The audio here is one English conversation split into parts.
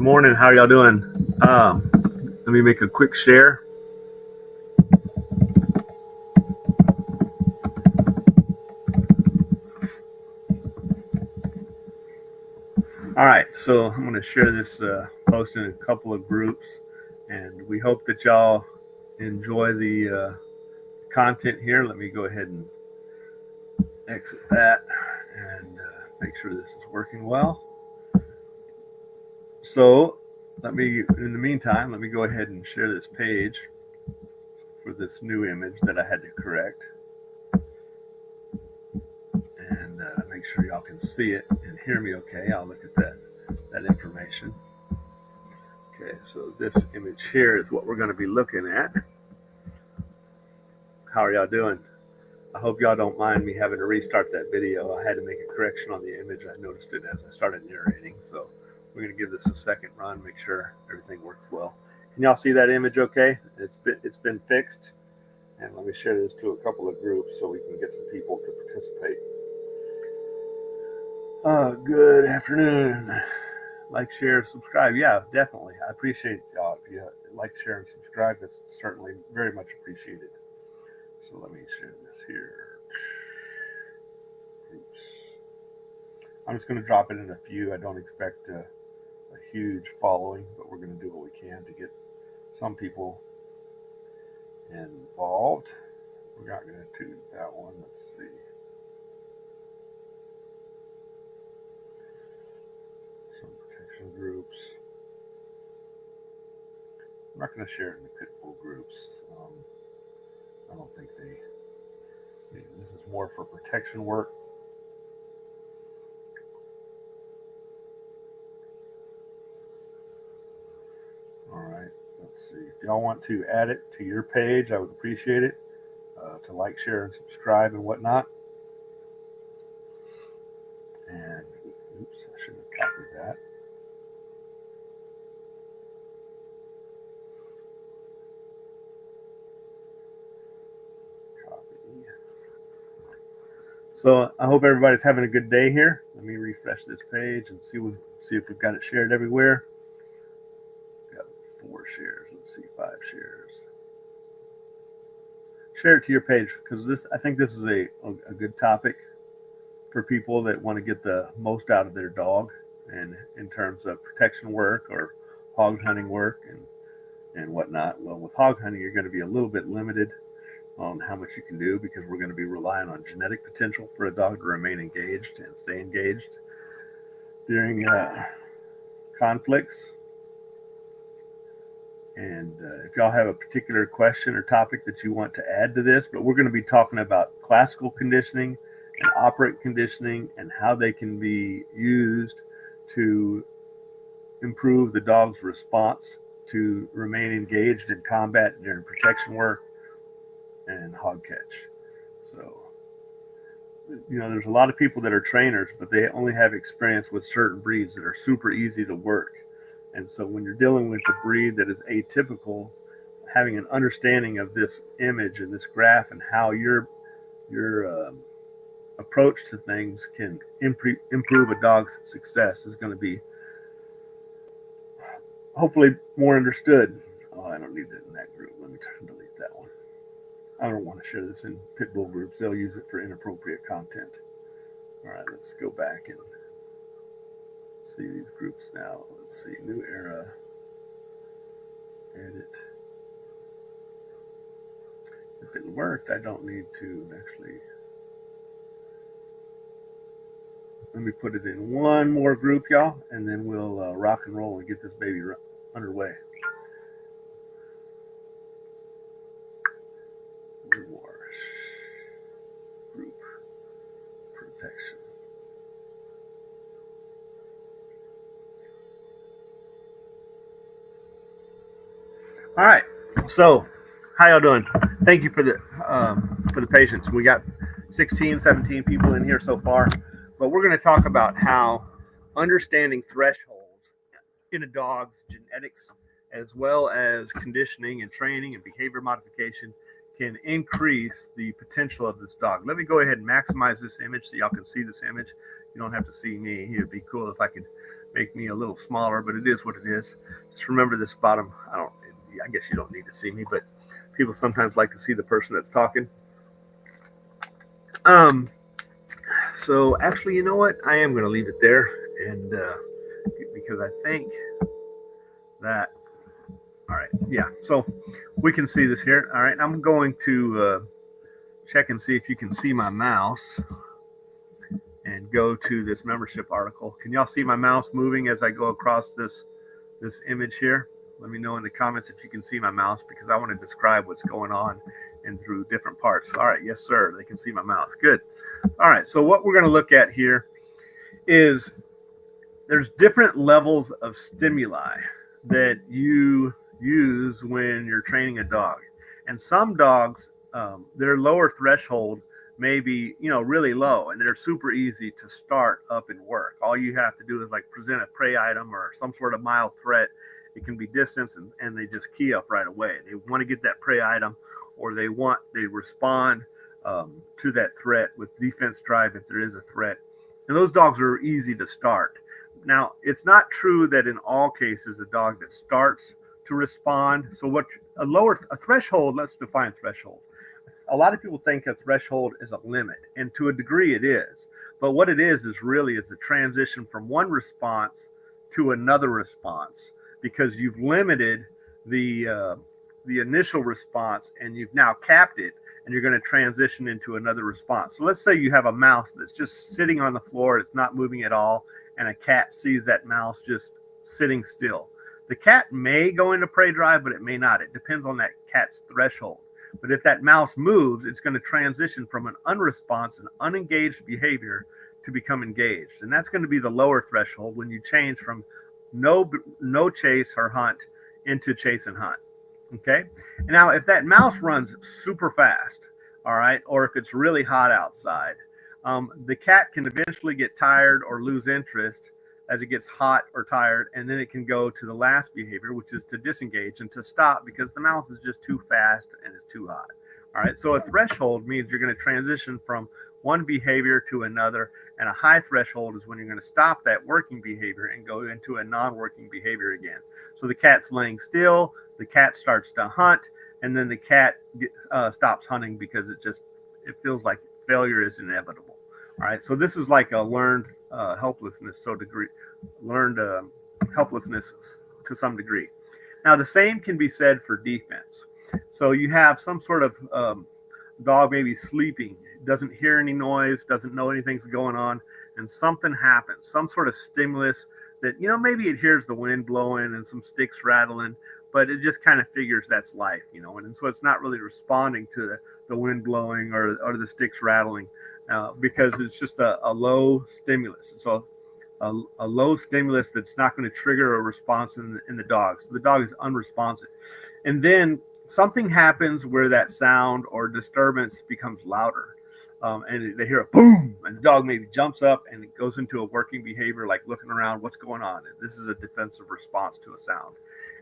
morning. How are y'all doing? Let me make a quick share. All right, so I'm going to share this post in a couple of groups, and we hope that y'all enjoy the content here. Let me go ahead and exit that and make sure this is working well. So in the meantime, let me go ahead and share this page for this new image that I had to correct. And make sure y'all can see it and hear me okay. I'll look at that information. Okay, so this image here is what we're going to be looking at. How are y'all doing? I hope y'all don't mind me having to restart that video. I had to make a correction on the image. I noticed it as I started narrating. So we're going to give this a second run, make sure everything works well. Can y'all see that image okay? It's been fixed. And let me share this to a couple of groups so we can get some people to participate. Good afternoon. Like, share, subscribe. Yeah, definitely. I appreciate y'all. If you like, share, and subscribe, that's certainly very much appreciated. So let me share this here. Groups. I'm just going to drop it in a few. I don't expect a huge following, but we're going to do what we can to get some people involved. We're not going to do that one. Let's see. Some protection groups. I'm not going to share it in the pit bull groups. I don't think this is more for protection work. All right, let's see. If y'all want to add it to your page, I would appreciate it. To like, share, and subscribe and whatnot. And oops, I shouldn't have copied that. Copy. So I hope everybody's having a good day here. Let me refresh this page and see if we've got it shared everywhere. We've got 4 shares. Let's see, 5 shares. Share it to your page because I think this is a good topic for people that want to get the most out of their dog, and in terms of protection work or hog hunting work and whatnot. Well, with hog hunting, you're going to be a little bit limited on how much you can do because we're going to be relying on genetic potential for a dog to remain engaged and stay engaged during conflicts. And if y'all have a particular question or topic that you want to add to this, but we're going to be talking about classical conditioning and operant conditioning and how they can be used to improve the dog's response to remain engaged in combat during protection work and hog catch. So, there's a lot of people that are trainers, but they only have experience with certain breeds that are super easy to work. And so when you're dealing with a breed that is atypical, having an understanding of this image and this graph and how your approach to things can improve a dog's success is going to be hopefully more understood. Oh, I don't need it in that group. Let me delete that one. I don't want to share this in pit bull groups. They'll use it for inappropriate content. All right, let's go back and see these groups now. Let's see, new era, edit. If it worked, I don't need to actually. Let me put it in one more group, y'all, and then we'll rock and roll and get this baby underway. War group protection. All right, so how y'all doing? Thank you for the patience. We got 16, 17 people in here so far, but we're going to talk about how understanding thresholds in a dog's genetics, as well as conditioning and training and behavior modification, can increase the potential of this dog. Let me go ahead and maximize this image so y'all can see this image. You don't have to see me. It'd be cool if I could make me a little smaller, but it is what it is. Just remember this bottom. I guess you don't need to see me, but people sometimes like to see the person that's talking. Um, so actually, you know what? I am going to leave it there, and because I think that. All right, yeah. So we can see this here. All right, I'm going to check and see if you can see my mouse, and go to this membership article. Can y'all see my mouse moving as I go across this image here? Let me know in the comments if you can see my mouse, because I want to describe what's going on and through different parts. All right, yes, sir. They can see my mouse. Good. All right, so what we're going to look at here is there's different levels of stimuli that you use when you're training a dog. And some dogs, their lower threshold may be, really low, and they're super easy to start up and work. All you have to do is like present a prey item or some sort of mild threat. It can be distance, and they just key up right away. They want to get that prey item, or they respond to that threat with defense drive if there is a threat. And those dogs are easy to start. Now, it's not true that in all cases a dog that starts to respond. So what a threshold, let's define threshold. A lot of people think a threshold is a limit, and to a degree it is. But what it is really is a transition from one response to another response, because you've limited the initial response and you've now capped it, and you're going to transition into another response. So let's say you have a mouse that's just sitting on the floor, it's not moving at all, and a cat sees that mouse just sitting still. The cat may go into prey drive, but it may not. It depends on that cat's threshold. But if that mouse moves, it's going to transition from an unresponsive, unengaged behavior to become engaged. And that's going to be the lower threshold when you change from no chase or hunt into chase and hunt. Okay. Now, if that mouse runs super fast, all right, or if it's really hot outside, the cat can eventually get tired or lose interest as it gets hot or tired, and then it can go to the last behavior, which is to disengage and to stop, because the mouse is just too fast and it's too hot. All right, so a threshold means you're going to transition from one behavior to another, and a high threshold is when you're going to stop that working behavior and go into a non-working behavior again. So the cat's laying still, the cat starts to hunt, and then the cat stops hunting because it feels like failure is inevitable. All right, so this is like a learned helplessness, learned helplessness to some degree. Now, the same can be said for defense. So you have some sort of dog maybe sleeping, doesn't hear any noise, doesn't know anything's going on, and something happens, some sort of stimulus that, maybe it hears the wind blowing and some sticks rattling, but it just kind of figures that's life, and so it's not really responding to the wind blowing or the sticks rattling. Because it's just a low stimulus. So a low stimulus that's not going to trigger a response in the dog. So the dog is unresponsive. And then something happens where that sound or disturbance becomes louder. And they hear a boom, and the dog maybe jumps up and it goes into a working behavior, like looking around, what's going on? And this is a defensive response to a sound.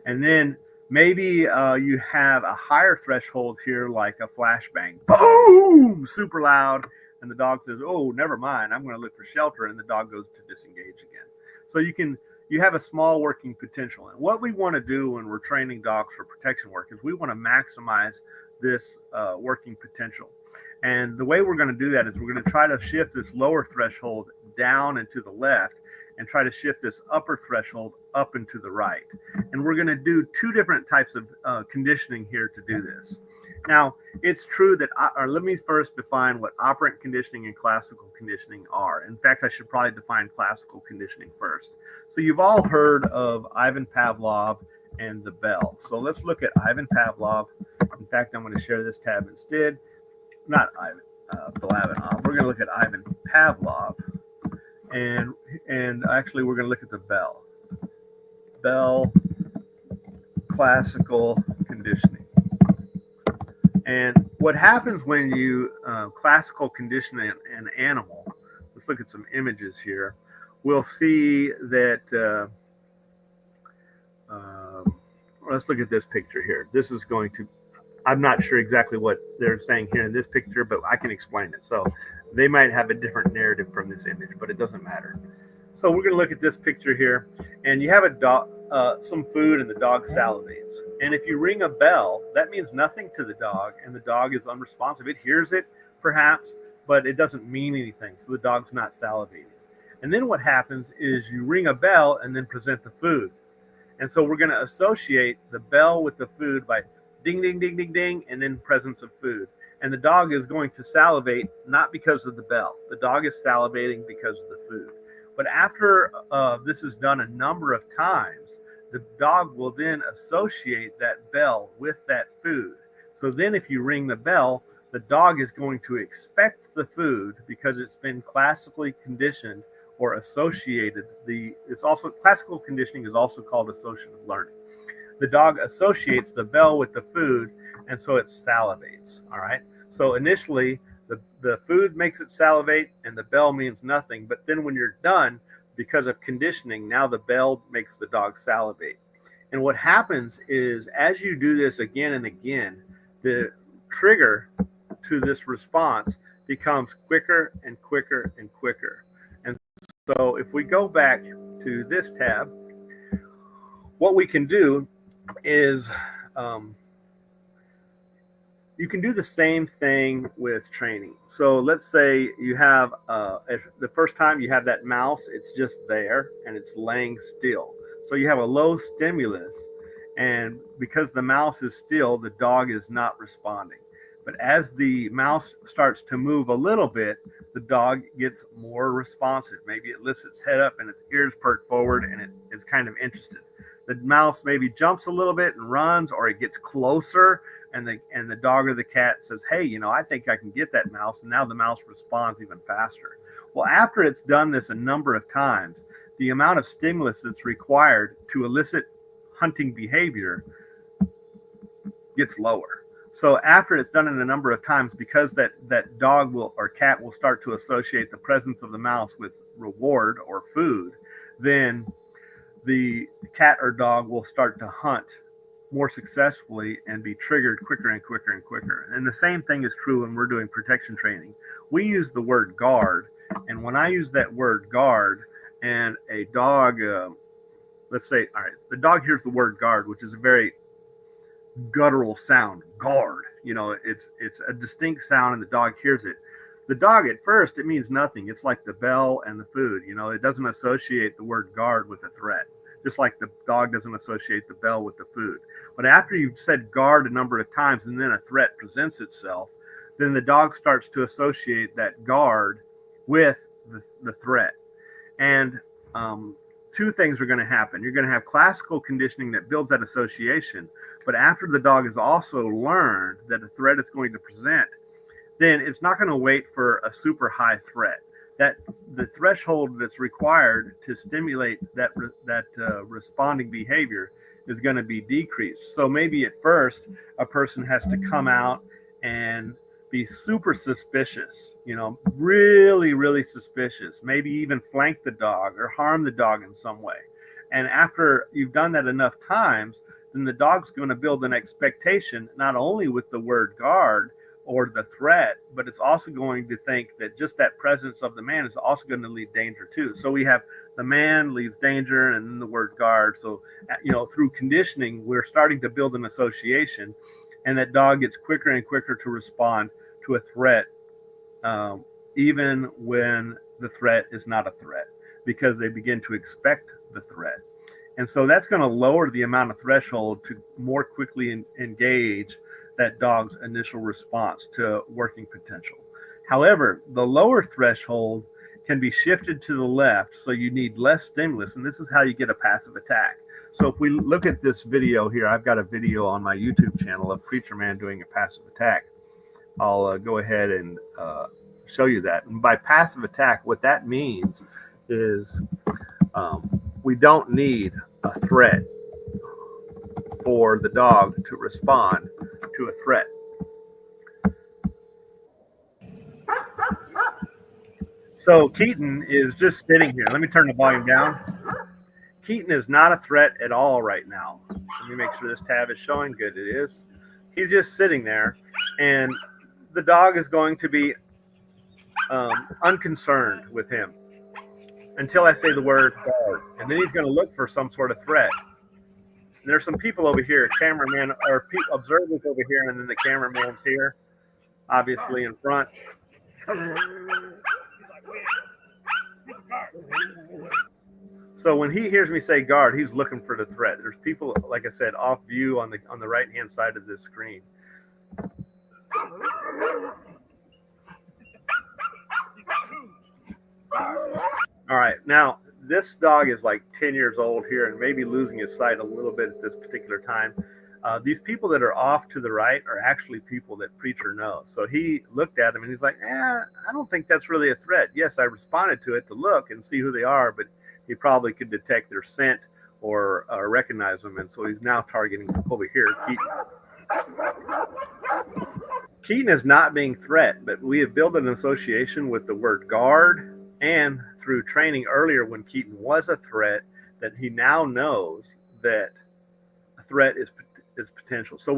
And then maybe you have a higher threshold here, like a flashbang, boom, super loud. And the dog says, oh, never mind, I'm going to look for shelter. And the dog goes to disengage again. So you have a small working potential. And what we want to do when we're training dogs for protection work is we want to maximize this working potential. And the way we're going to do that is we're going to try to shift this lower threshold down and to the left, and try to shift this upper threshold up and to the right. And we're going to do two different types of conditioning here to do this. Now, it's true that, let me first define what operant conditioning and classical conditioning are. In fact, I should probably define classical conditioning first. So you've all heard of Ivan Pavlov and the bell. So let's look at Ivan Pavlov. In fact, I'm going to share this tab instead. Not Ivan Pavlov. We're going to look at Ivan Pavlov. And actually, we're going to look at the bell. Bell, classical conditioning. And what happens when you classical condition an animal, let's look at some images here. We'll see that, let's look at this picture here. This is going to, I'm not sure exactly what they're saying here in this picture, but I can explain it. So they might have a different narrative from this image, but it doesn't matter. So we're going to look at this picture here, and you have a dog, some food, and the dog salivates. And if you ring a bell, that means nothing to the dog, and the dog is unresponsive. It hears it, perhaps, but it doesn't mean anything, so the dog's not salivating. And then what happens is you ring a bell and then present the food. And so we're going to associate the bell with the food by ding, ding, ding, ding, ding, and then presence of food. And the dog is going to salivate not because of the bell. The dog is salivating because of the food. But after this is done a number of times, the dog will then associate that bell with that food. So then if you ring the bell, the dog is going to expect the food because it's been classically conditioned or associated. It's also classical conditioning is also called associative learning. The dog associates the bell with the food, and so it salivates. All right. So initially, the food makes it salivate, and the bell means nothing. But then when you're done, because of conditioning, now the bell makes the dog salivate. And what happens is, as you do this again and again, the trigger to this response becomes quicker and quicker and quicker. And so if we go back to this tab, what we can do is you can do the same thing with training. So let's say you have if the first time you have that mouse, it's just there and it's laying still. So you have a low stimulus, and because the mouse is still, the dog is not responding. But as the mouse starts to move a little bit, the dog gets more responsive. Maybe it lifts its head up and its ears perk forward, and it's kind of interested. The mouse maybe jumps a little bit and runs, or it gets closer, and the dog or the cat says, hey, I think I can get that mouse. And now the mouse responds even faster. Well, after it's done this a number of times, the amount of stimulus that's required to elicit hunting behavior gets lower. So after it's done in a number of times, because that dog or cat will start to associate the presence of the mouse with reward or food, then the cat or dog will start to hunt more successfully and be triggered quicker and quicker and quicker. And the same thing is true when we're doing protection training. We use the word guard, and when I use that word guard, and a dog, let's say, all right, the dog hears the word guard, which is a very guttural sound, guard. It's a distinct sound, and the dog hears it. The dog at first, it means nothing. It's like the bell and the food. It doesn't associate the word guard with a threat, just like the dog doesn't associate the bell with the food. But after you've said guard a number of times and then a threat presents itself, then the dog starts to associate that guard with the threat. And two things are going to happen. You're going to have classical conditioning that builds that association, but after the dog has also learned that a threat is going to present, then it's not going to wait for a super high threat. That the threshold that's required to stimulate that responding behavior is going to be decreased. So maybe at first a person has to come out and be super suspicious, really, really suspicious, maybe even flank the dog or harm the dog in some way. And after you've done that enough times, then the dog's going to build an expectation, not only with the word guard or the threat, but it's also going to think that just that presence of the man is also going to lead danger too. So we have the man leads danger, and then the word guard. So, through conditioning, we're starting to build an association, and that dog gets quicker and quicker to respond to a threat, even when the threat is not a threat, because they begin to expect the threat. And so that's going to lower the amount of threshold to more quickly engage that dog's initial response to working potential. However, the lower threshold can be shifted to the left, so you need less stimulus, and this is how you get a passive attack. So if we look at this video here, I've got a video on my YouTube channel of Preacher Man doing a passive attack. I'll go ahead and show you that. And by passive attack, what that means is we don't need a threat for the dog to respond to a threat. So Keaton is just sitting here. Let me turn the volume down. Keaton is not a threat at all right now. Let me make sure this tab is showing. Good, it is. He's just sitting there, and the dog is going to be unconcerned with him. until I say the word guard. And then he's going to look for some sort of threat. And there's some people over here, cameraman or observers over here, and then the cameraman's here, obviously in front. So when he hears me say guard, he's looking for the threat. There's people, like I said, off view on the right-hand side of this screen. All right, now this dog is like 10 years old here and maybe losing his sight a little bit at this particular time. These people that are off to the right are actually people that Preacher knows. So he looked at him and he's like, I don't think that's really a threat. Yes, I responded to it to look and see who they are, but he probably could detect their scent or recognize them. And so he's now targeting over here, Keaton. Keaton is not being threat, but we have built an association with the word guard, and through training earlier when Keaton was a threat, that he now knows that a threat is potential. So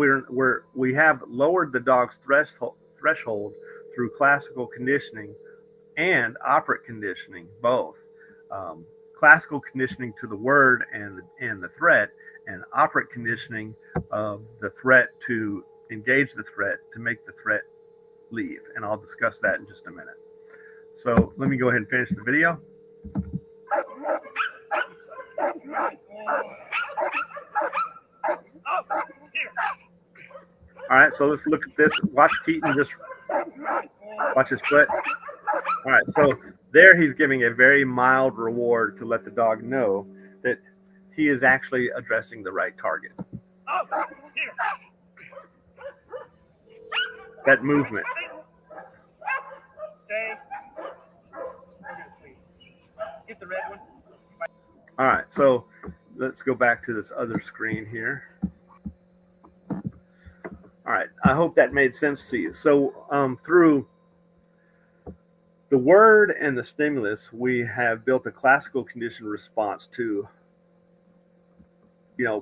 we have lowered the dog's threshold through classical conditioning and operant conditioning, both. Classical conditioning to the word and the threat, and operant conditioning of the threat to engage the threat to make the threat leave. And I'll discuss that in just a minute. So let me go ahead and finish the video. All right, so let's look at this. Watch Keaton just watch his foot. All right, so there he's giving a very mild reward to let the dog know that he is actually addressing the right target. That movement. Get the red one. All right, so let's go back to this other screen here. All right, I hope that made sense to you. So through the word and the stimulus, we have built a classical condition response to,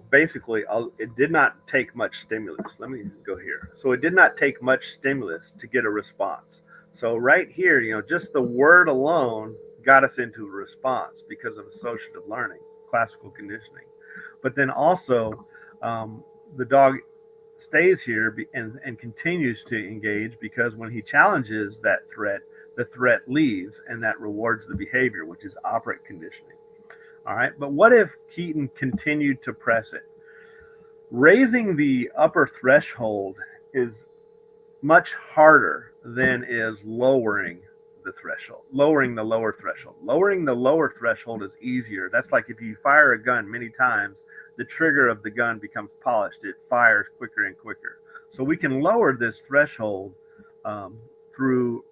basically, it did not take much stimulus. Let me go here. So it did not take much stimulus to get a response. So right here, just the word alone got us into a response because of associative learning, classical conditioning. But then also the dog stays here and continues to engage because when he challenges that threat, the threat leaves, and that rewards the behavior, which is operant conditioning. All right, but what if Keaton continued to press it? Raising the upper threshold is much harder than is lowering the threshold, lowering the lower threshold. Lowering the lower threshold is easier. That's like if you fire a gun many times, the trigger of the gun becomes polished. It fires quicker and quicker. So we can lower this threshold through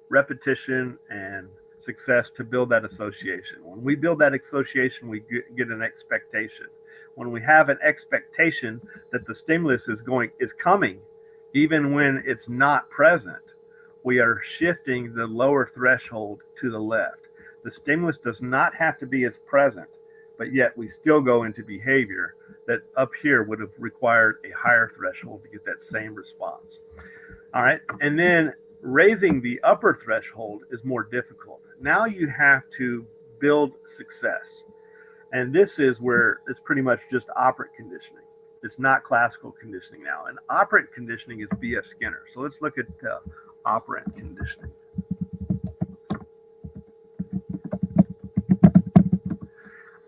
repetition and success to build that association. When we build that association, we get an expectation. When we have an expectation that the stimulus is coming, even when it's not present, we are shifting the lower threshold to the left. The stimulus does not have to be as present, but yet we still go into behavior that up here would have required a higher threshold to get that same response. All right, and then raising the upper threshold is more difficult. Now you have to build success. And this is where it's pretty much just operant conditioning. It's not classical conditioning now. And operant conditioning is B.F. Skinner. So let's look at operant conditioning.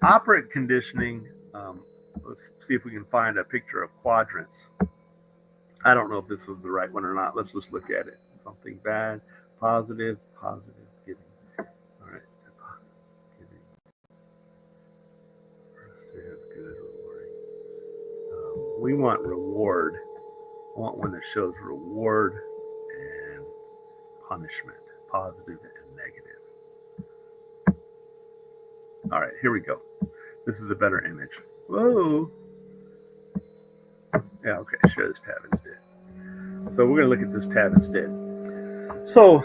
Operant conditioning, let's see if we can find a picture of quadrants. I don't know if this was the right one or not. Let's just look at it. Something bad, positive, giving. All right, giving. Perceive, good, rewarding. We want reward. I want one that shows reward and punishment, positive and negative. All right, here we go. This is a better image. Whoa. Yeah, okay, share this tab instead. So we're going to look at this tab instead. So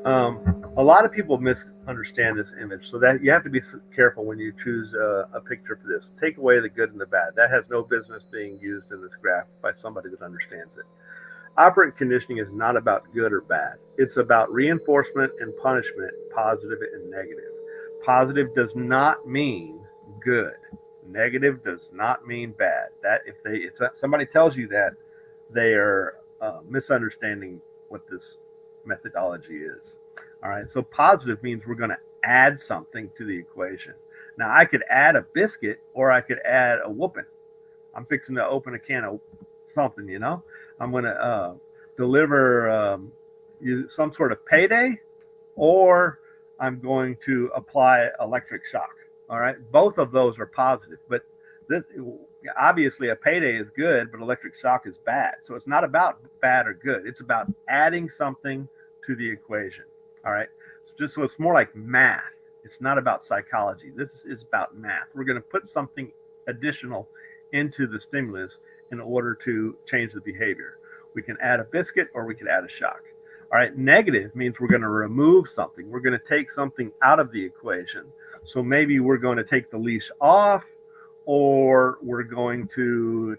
a lot of people misunderstand this image, so that you have to be careful when you choose a picture for this. Take away the good and the bad. That has no business being used in this graph by somebody that understands it. Operant conditioning is not about good or bad. It's about reinforcement and punishment, positive and negative. Positive does not mean good. Negative does not mean bad. That if somebody tells you that, they are misunderstanding what this methodology is. All right. So positive means we're going to add something to the equation. Now I could add a biscuit or I could add a whooping. I'm fixing to open a can of something. I'm going to deliver some sort of payday, or I'm going to apply electric shock. All right. Both of those are positive, but this, obviously a payday is good, but electric shock is bad. So it's not about bad or good. It's about adding something to the equation. All right. So it's more like math. It's not about psychology. This is about math. We're going to put something additional into the stimulus in order to change the behavior. We can add a biscuit or we can add a shock. All right. Negative means we're going to remove something. We're going to take something out of the equation. So maybe we're going to take the leash off, or we're going to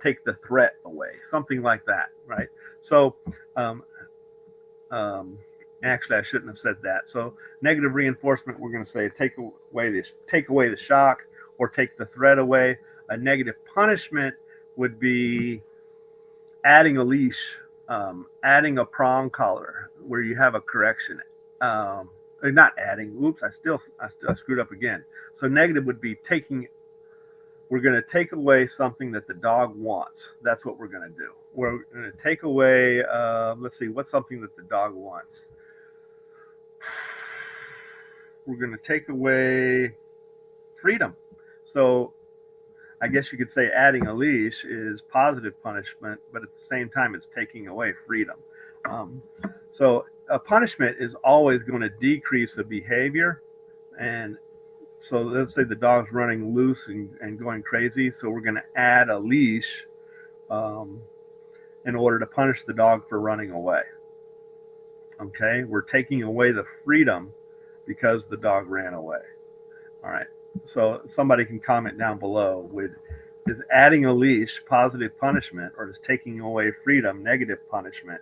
take the threat away, something like that, right? So actually, I shouldn't have said that. So negative reinforcement, we're going to say take away the shock or take the threat away. A negative punishment would be adding a leash, adding a prong collar where you have a correction. Not adding. Oops, I screwed up again. So negative would be we're going to take away something that the dog wants. That's what we're going to do. We're going to take away, let's see, what's something that the dog wants? We're going to take away freedom. So I guess you could say adding a leash is positive punishment, but at the same time, it's taking away freedom. So a punishment is always going to decrease the behavior. And so let's say the dog's running loose and going crazy. So we're going to add a leash in order to punish the dog for running away. Okay, we're taking away the freedom because the dog ran away. All right, so somebody can comment down below is adding a leash positive punishment, or is taking away freedom negative punishment?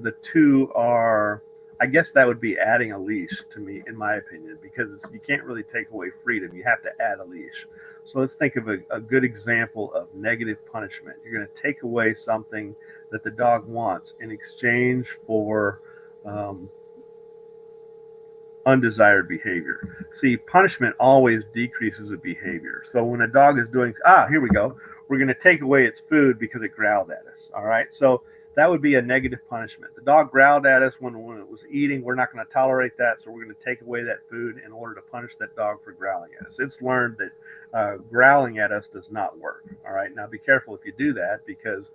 The two are, I guess that would be adding a leash to me, in my opinion, because you can't really take away freedom. You have to add a leash. So let's think of a good example of negative punishment. You're going to take away something that the dog wants in exchange for undesired behavior. See, punishment always decreases a behavior. So when a dog is doing, here we go. We're going to take away its food because it growled at us. All right. So that would be a negative punishment. The dog growled at us when it was eating. We're not going to tolerate that. So we're going to take away that food in order to punish that dog for growling at us. It's learned that growling at us does not work. All right. Now be careful if you do that, because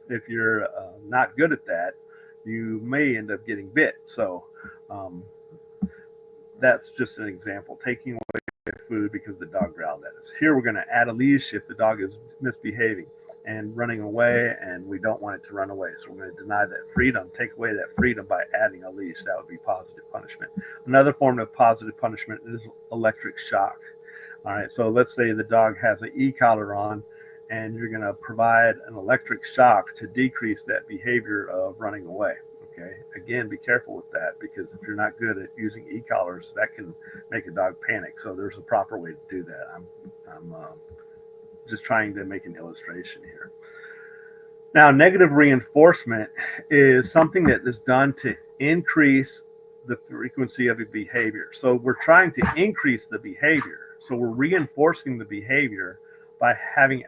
if you're not good at that, you may end up getting bit. So that's just an example, taking away food because the dog growled at us. Here we're going to add a leash if the dog is misbehaving and running away, and we don't want it to run away. So we're going to deny that freedom, take away that freedom by adding a leash. That would be positive punishment. Another form of positive punishment is electric shock. All right, so let's say the dog has an e-collar on, and you're going to provide an electric shock to decrease that behavior of running away. Okay. Again, be careful with that, because if you're not good at using e-collars, that can make a dog panic. So there's a proper way to do that. I'm just trying to make an illustration here. Now, negative reinforcement is something that is done to increase the frequency of a behavior. So we're trying to increase the behavior. So we're reinforcing the behavior by having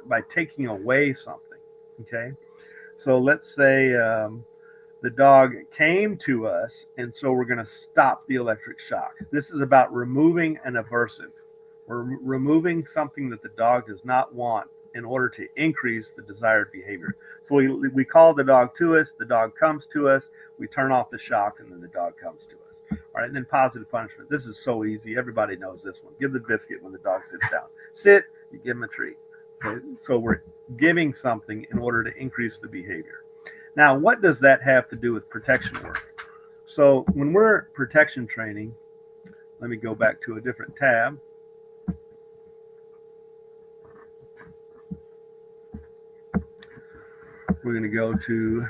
by taking away something. Okay. So let's say the dog came to us, and so we're going to stop the electric shock. This is about removing an aversive. We're removing something that the dog does not want in order to increase the desired behavior. So we call the dog to us, the dog comes to us, we turn off the shock, and then the dog comes to us. All right, and then positive punishment. This is so easy. Everybody knows this one. Give the biscuit when the dog sits down. Sit, you give him a treat. Okay? So we're giving something in order to increase the behavior. Now, what does that have to do with protection work? So when we're protection training, let me go back to a different tab. We're going to go to,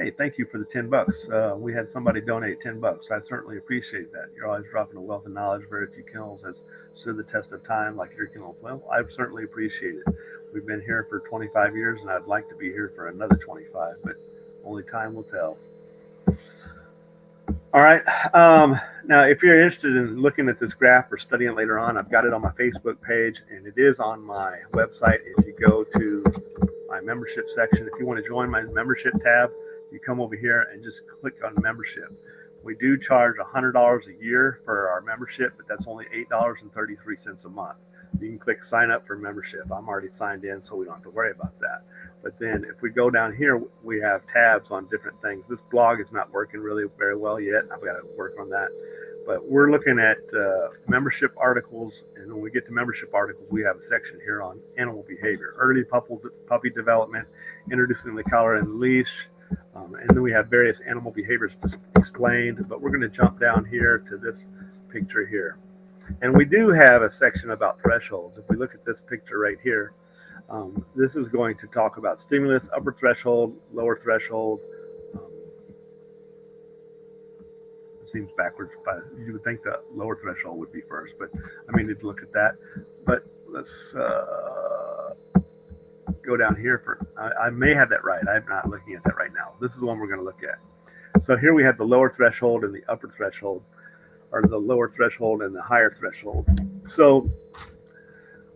Hey, thank you for the $10. We had somebody donate $10. I certainly appreciate that. You're always dropping a wealth of knowledge. Very few kennels has stood the test of time like your kennel. Well, I certainly appreciate it. We've been here for 25 years, and I'd like to be here for another 25, but only time will tell. All right. Now, if you're interested in looking at this graph or studying later on, I've got it on my Facebook page, and it is on my website. If you go to my membership section, if you want to join my membership tab, you come over here and just click on membership. We do charge $100 a year for our membership, but that's only $8.33 a month. You can click sign up for membership. I'm already signed in, so we don't have to worry about that. But then if we go down here, we have tabs on different things. This blog is not working really very well yet. I've got to work on that. But we're looking at membership articles. And when we get to membership articles, we have a section here on animal behavior, early puppy development, introducing the collar and the leash. And then we have various animal behaviors explained. But we're going to jump down here to this picture here. And we do have a section about thresholds. If we look at this picture right here, this is going to talk about stimulus, upper threshold, lower threshold. It seems backwards, but you would think the lower threshold would be first, but I may need to look at that. But let's go down here for, I may have that right. I'm not looking at that right now. This is the one we're going to look at. So here we have the lower threshold and the upper threshold, or the lower threshold and the higher threshold. So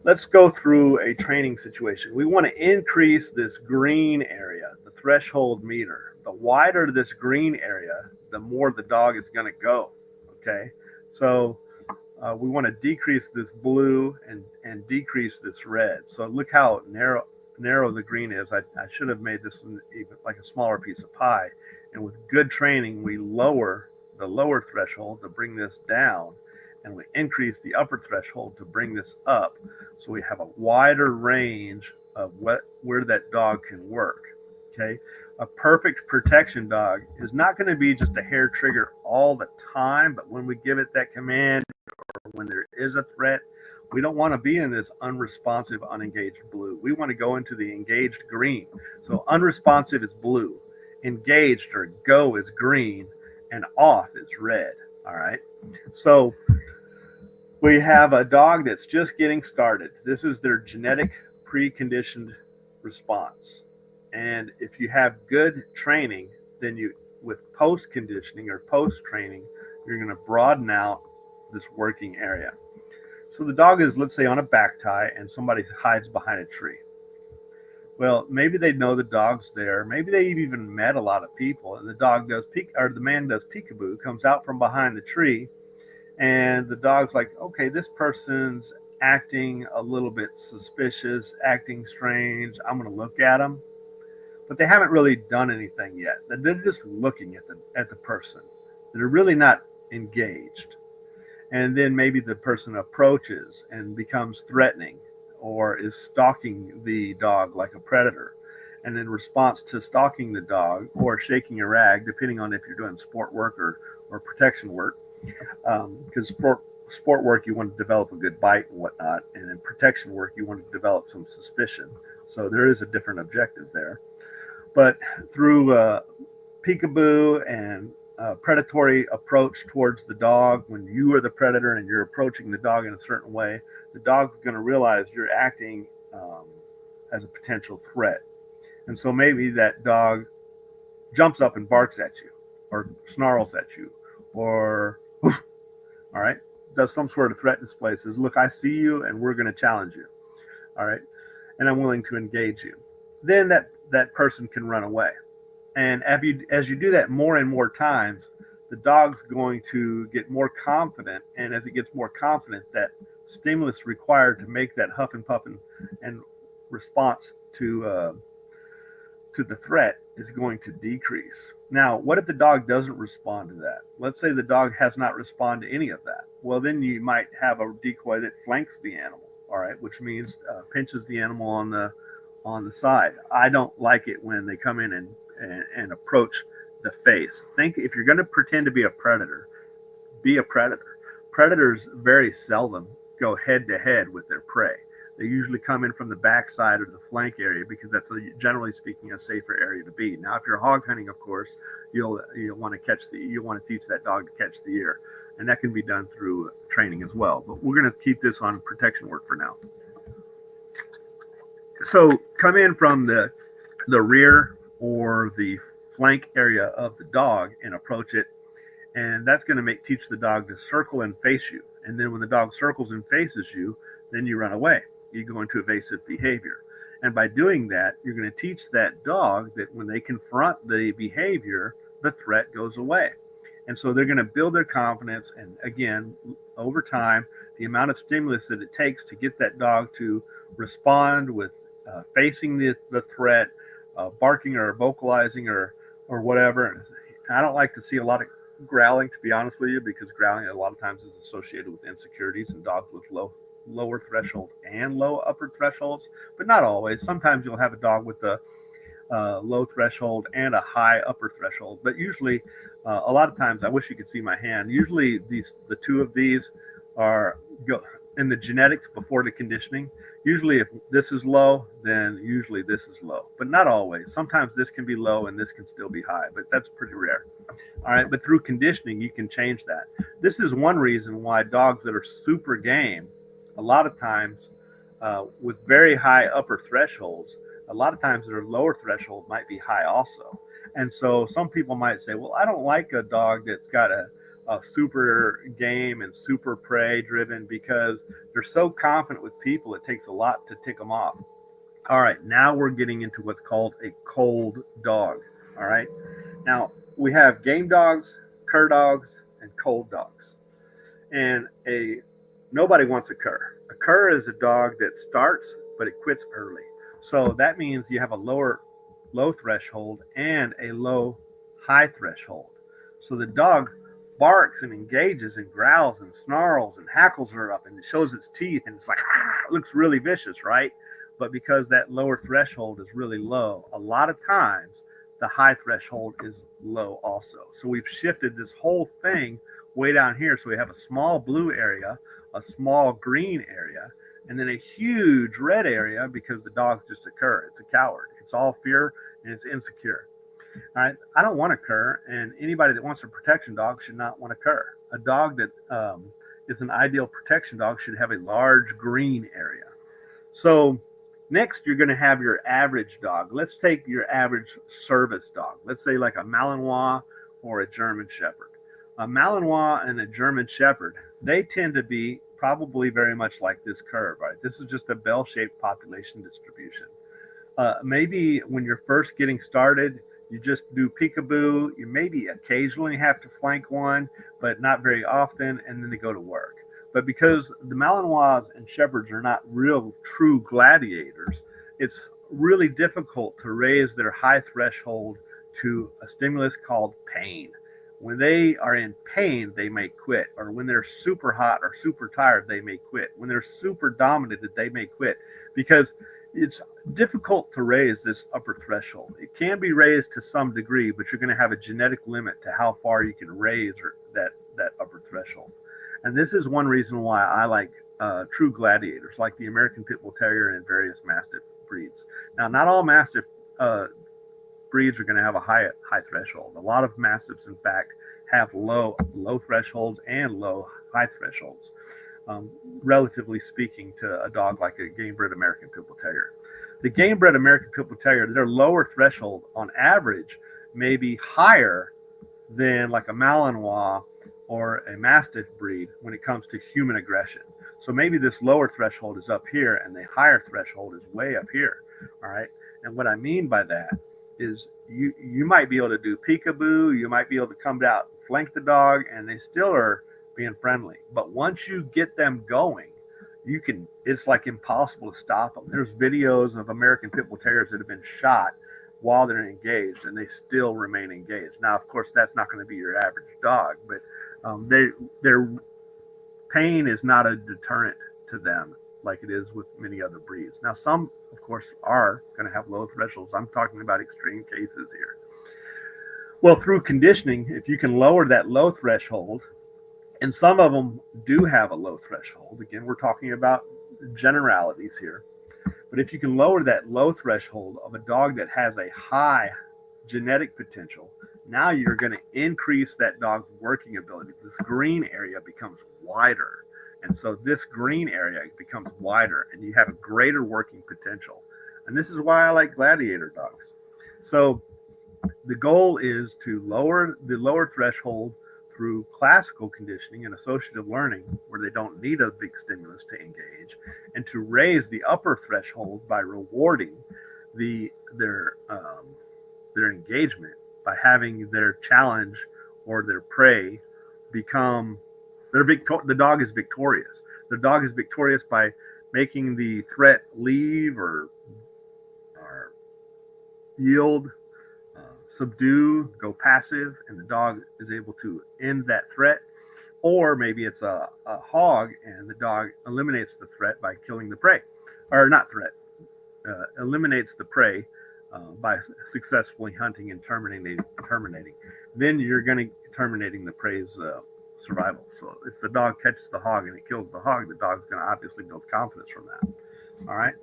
let's go through a training situation. We want to increase this green area, the threshold meter. The wider this green area, the more the dog is going to go. Okay, so we want to decrease this blue and decrease this red. So look how narrow the green is. I should have made this even like a smaller piece of pie. And with good training, we lower the lower threshold to bring this down, and we increase the upper threshold to bring this up. So we have a wider range of where that dog can work. Okay, a perfect protection dog is not going to be just a hair trigger all the time, but when we give it that command or when there is a threat, we don't want to be in this unresponsive, unengaged blue. We want to go into the engaged green. So unresponsive is blue, engaged or go is green, and off is red. All right. So we have a dog that's just getting started. This is their genetic preconditioned response. And if you have good training, then you, with post conditioning or post training, you're going to broaden out this working area. So the dog is, let's say, on a back tie and somebody hides behind a tree. Well, maybe they know the dog's there. Maybe they've even met a lot of people, and the dog does the man does peekaboo, comes out from behind the tree, and the dog's like, okay, this person's acting a little bit suspicious, acting strange. I'm going to look at them, but they haven't really done anything yet. They're just looking at the person. They're really not engaged. And then maybe the person approaches and becomes threatening, or is stalking the dog like a predator. And in response to stalking the dog or shaking a rag, depending on if you're doing sport work or protection work, because sport work, you want to develop a good bite and whatnot. And in protection work, you want to develop some suspicion. So there is a different objective there. But through peekaboo and predatory approach towards the dog, when you are the predator and you're approaching the dog in a certain way, the dog's going to realize you're acting as a potential threat. And so maybe that dog jumps up and barks at you or snarls at you or, all right, does some sort of threat display, says, look, I see you and we're going to challenge you. All right. And I'm willing to engage you. Then that person can run away. And as you do that more and more times, the dog's going to get more confident. And as it gets more confident, that stimulus required to make that huff and puff and response to the threat is going to decrease. Now, what if the dog doesn't respond to that? Let's say the dog has not responded to any of that. Well, then you might have a decoy that flanks the animal, all right, which means pinches the animal on the side. I don't like it when they come in and approach the face. Think, if you're going to pretend to be a predator, be a predator. Predators very seldom go head to head with their prey. They usually come in from the backside or the flank area because that's, generally speaking, a safer area to be. Now, if you're hog hunting, of course, you'll want to teach that dog to catch the ear, and that can be done through training as well. But we're going to keep this on protection work for now. So come in from the rear or the flank area of the dog and approach it, and that's going to teach the dog to circle and face you. And then when the dog circles and faces you, then you run away. You go into evasive behavior. And by doing that, you're going to teach that dog that when they confront the behavior, the threat goes away. And so they're going to build their confidence. And again, over time, the amount of stimulus that it takes to get that dog to respond with facing the threat, barking or vocalizing or whatever. I don't like to see a lot of growling, to be honest with you, because growling a lot of times is associated with insecurities and dogs with lower threshold and low upper thresholds, but not always. Sometimes you'll have a dog with a low threshold and a high upper threshold, but usually a lot of times, I wish you could see my hand, usually the two of these are in the genetics before the conditioning. Usually if this is low, then usually this is low, but not always. Sometimes this can be low and this can still be high, but that's pretty rare. All right, but through conditioning, you can change that. This is one reason why dogs that are super game, a lot of times with very high upper thresholds, a lot of times their lower threshold might be high also. And so some people might say, well, I don't like a dog that's got a super game and super prey driven because they're so confident with people, it takes a lot to tick them off. All right, now we're getting into what's called a cold dog. All right, now we have game dogs, cur dogs, and cold dogs. And nobody wants a cur. A cur is a dog that starts, but it quits early. So that means you have a low threshold and a high threshold. So the dog barks and engages and growls and snarls and hackles her up and it shows its teeth and it's like, it looks really vicious, right? But because that lower threshold is really low, a lot of times the high threshold is low also. So we've shifted this whole thing way down here. So we have a small blue area, a small green area, and then a huge red area because the dog's just a cur. It's a coward. It's all fear and it's insecure. All right, I don't want a cur, and anybody that wants a protection dog should not want a cur. A dog that is an ideal protection dog should have a large green area. So next, you're going to have your average dog. Let's take your average service dog. Let's say like a Malinois or a German Shepherd. A Malinois and a German Shepherd, they tend to be probably very much like this curve, right? This is just a bell-shaped population distribution. Maybe when you're first getting started, you just do peekaboo. You maybe occasionally have to flank one, but not very often, and then they go to work. But because the Malinois and Shepherds are not real true gladiators, it's really difficult to raise their high threshold to a stimulus called pain. When they are in pain, they may quit. Or when they're super hot or super tired, they may quit. When they're super dominated, they may quit. Because it's difficult to raise this upper threshold. It can be raised to some degree, but you're going to have a genetic limit to how far you can raise that upper threshold. And this is one reason why I like true gladiators, like the American Pit Bull Terrier and various Mastiff breeds. Now, not all Mastiff breeds are going to have a high threshold. A lot of Mastiffs, in fact, have low thresholds and high thresholds. Relatively speaking to a dog like a game-bred American Pit Bull Terrier. The game-bred American Pit Bull Terrier, their lower threshold on average may be higher than like a Malinois or a Mastiff breed when it comes to human aggression. So maybe this lower threshold is up here and the higher threshold is way up here. All right. And what I mean by that is you might be able to do peekaboo, you might be able to come out and flank the dog, and they still are being friendly. But once you get them going, it's like impossible to stop them. There's videos of American Pit Bull Terriers that have been shot while they're engaged and they still remain engaged. Now, of course, that's not going to be your average dog, but their pain is not a deterrent to them like it is with many other breeds. Now, some, of course, are going to have low thresholds. I'm talking about extreme cases here. Well, through conditioning, if you can lower that low threshold, and some of them do have a low threshold. Again, we're talking about generalities here. But if you can lower that low threshold of a dog that has a high genetic potential, now you're going to increase that dog's working ability. This green area becomes wider. And so this green area becomes wider and you have a greater working potential. And this is why I like gladiator dogs. So the goal is to lower the lower threshold through classical conditioning and associative learning, where they don't need a big stimulus to engage, and to raise the upper threshold by rewarding their engagement by having their challenge or their prey become the dog is victorious. The dog is victorious by making the threat leave or yield, subdue, go passive, and the dog is able to end that threat. Or maybe it's a hog and the dog eliminates the threat by killing the prey, or not threat, eliminates the prey by successfully hunting and terminating. Then you're going to terminating the prey's survival. So if the dog catches the hog and it kills the hog, the dog's going to obviously build confidence from that. All right.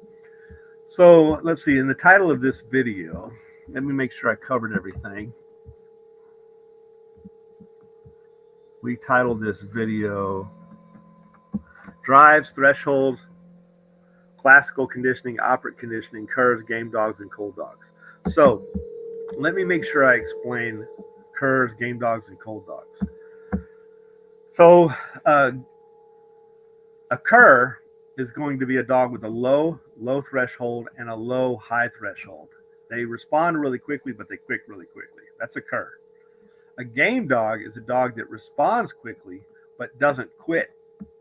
So let's see. In the title of this video, let me make sure I covered everything. We titled this video Drives, Thresholds, Classical Conditioning, Operant Conditioning, Curs, Game Dogs, and Cold Dogs. So let me make sure I explain Curs, Game Dogs, and Cold Dogs. So a cur is going to be a dog with a low threshold and a low high threshold. They respond really quickly, but they quit really quickly. That's a cur. A game dog is a dog that responds quickly, but doesn't quit.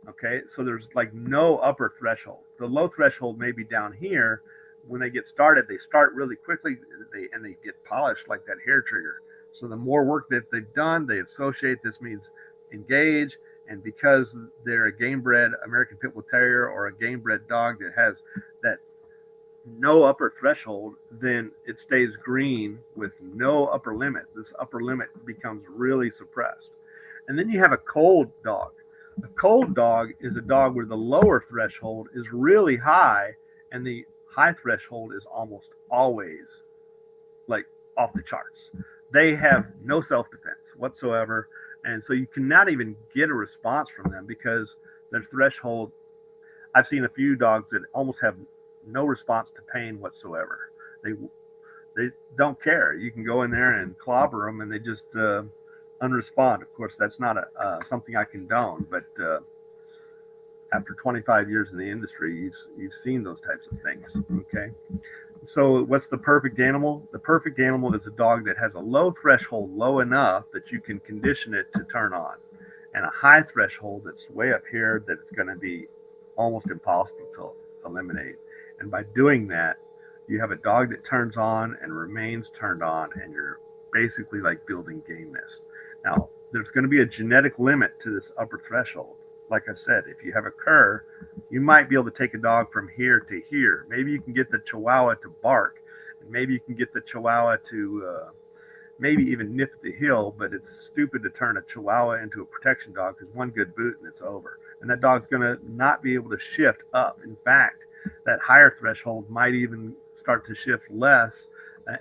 Okay, so there's like no upper threshold. The low threshold may be down here. When they get started, they start really quickly, and they get polished like that hair trigger. So the more work that they've done, they associate this means engage. And because they're a game bred American Pit Bull Terrier or a game bred dog that has that no upper threshold, then it stays green with no upper limit. This upper limit becomes really suppressed. And then you have a cold dog. A cold dog is a dog where the lower threshold is really high and the high threshold is almost always like off the charts. They have no self-defense whatsoever. And so you cannot even get a response from them because their threshold, I've seen a few dogs that almost have no response to pain whatsoever. They don't care. You can go in there and clobber them and they just unrespond. Of course, that's not something I condone, but after 25 years in the industry, you've seen those types of things. Okay. So what's the perfect animal? The perfect animal is a dog that has a low threshold, low enough that you can condition it to turn on, and a high threshold that's way up here that it's going to be almost impossible to eliminate. And by doing that, you have a dog that turns on and remains turned on, and you're basically like building gameness. Now, there's going to be a genetic limit to this upper threshold. Like I said, if you have a cur, you might be able to take a dog from here to here. Maybe you can get the Chihuahua to bark, and maybe you can get the Chihuahua to maybe even nip the heel, but it's stupid to turn a Chihuahua into a protection dog because one good boot and it's over. And that dog's going to not be able to shift up. In fact, that higher threshold might even start to shift less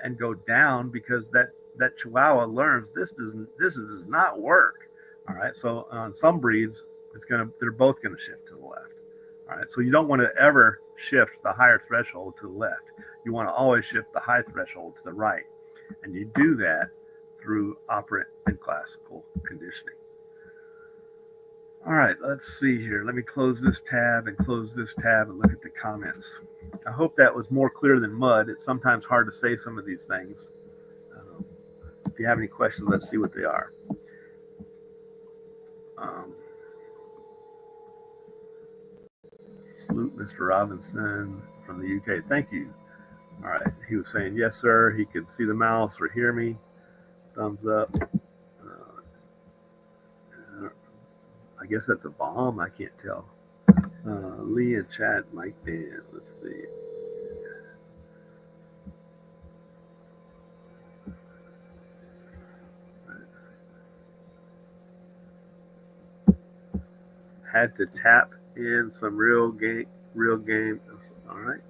and go down because that Chihuahua learns this does not work. All right, so on some breeds, they're both going to shift to the left. All right, so you don't want to ever shift the higher threshold to the left. You want to always shift the high threshold to the right, and you do that through operant and classical conditioning. All right, let's see here. Let me close this tab and look at the comments. I hope that was more clear than mud. It's sometimes hard to say some of these things. If you have any questions, let's see what they are. Salute Mr. Robinson from the UK. Thank you. All right. He was saying, yes, sir. He could see the mouse or hear me. Thumbs up. I guess that's a bomb. I can't tell. Lee and chat, Mike Dan. Let's see. Had to tap in some real Real game. All right.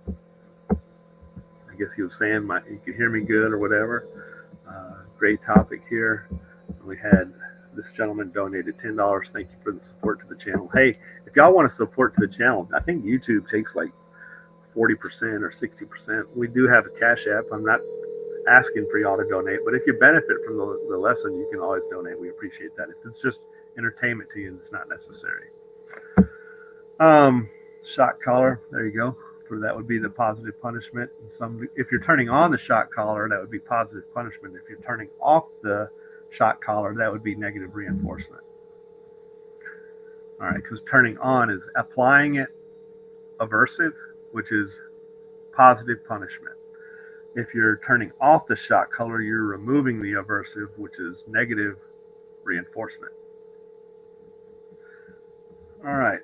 I guess he was saying you could hear me good or whatever. Great topic here. We had this gentleman donated $10. Thank you for the support to the channel. Hey, if y'all want to support to the channel, I think YouTube takes like 40% or 60%. We do have a Cash App. I'm not asking for y'all to donate, but if you benefit from the lesson, you can always donate. We appreciate that. If it's just entertainment to you, it's not necessary. Shock collar, there you go. For that would be the positive punishment. If you're turning on the shock collar, that would be positive punishment. If you're turning off the shock collar, that would be negative reinforcement. All right, because turning on is applying it aversive, which is positive punishment. If you're turning off the shock collar, you're removing the aversive, which is negative reinforcement. All right.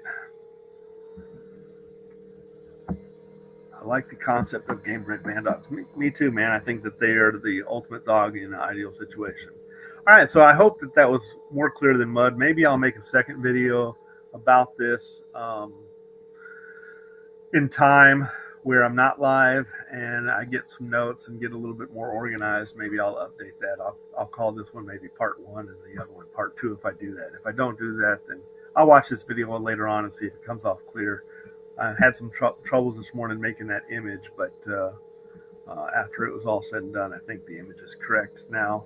I like the concept of game bred band dogs. Me too, man. I think that they are the ultimate dog in an ideal situation. All right, so I hope that was more clear than mud. Maybe I'll make a second video about this in time where I'm not live and I get some notes and get a little bit more organized. Maybe I'll update that. I'll call this one maybe part 1 and the other one part 2 if I do that. If I don't do that, then I'll watch this video later on and see if it comes off clear. I had some troubles this morning making that image, but after it was all said and done, I think the image is correct now.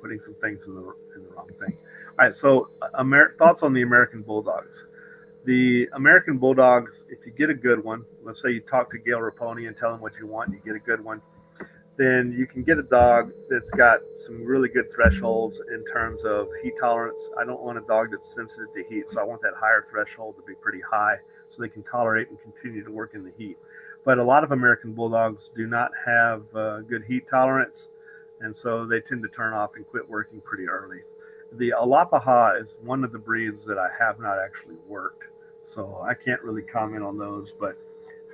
Putting some things in the wrong thing. All right, so thoughts on the American Bulldogs. The American Bulldogs, if you get a good one, let's say you talk to Gail Raponi and tell him what you want, and you get a good one, then you can get a dog that's got some really good thresholds in terms of heat tolerance. I don't want a dog that's sensitive to heat, so I want that higher threshold to be pretty high so they can tolerate and continue to work in the heat. But a lot of American Bulldogs do not have good heat tolerance, and so they tend to turn off and quit working pretty early. The Alapaha is one of the breeds that I have not actually worked, so I can't really comment on those, but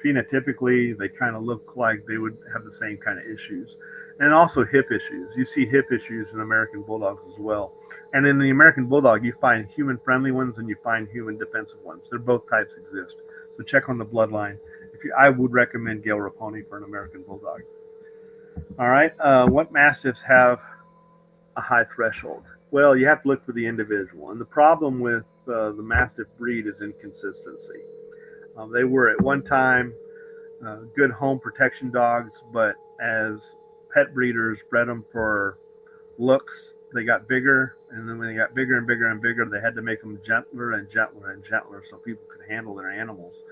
phenotypically, they kind of look like they would have the same kind of issues. And also hip issues. You see hip issues in American Bulldogs as well. And in the American Bulldog, you find human-friendly ones and you find human defensive ones. They're both types exist. So check on the bloodline. I would recommend Gail Raponi for an American Bulldog. All right. What Mastiffs have a high threshold? Well, you have to look for the individual. And the problem with the Mastiff breed is inconsistency. They were at one time good home protection dogs, but as pet breeders bred them for looks, they got bigger, and then when they got bigger and bigger and bigger, they had to make them gentler and gentler and gentler so people could handle their animals.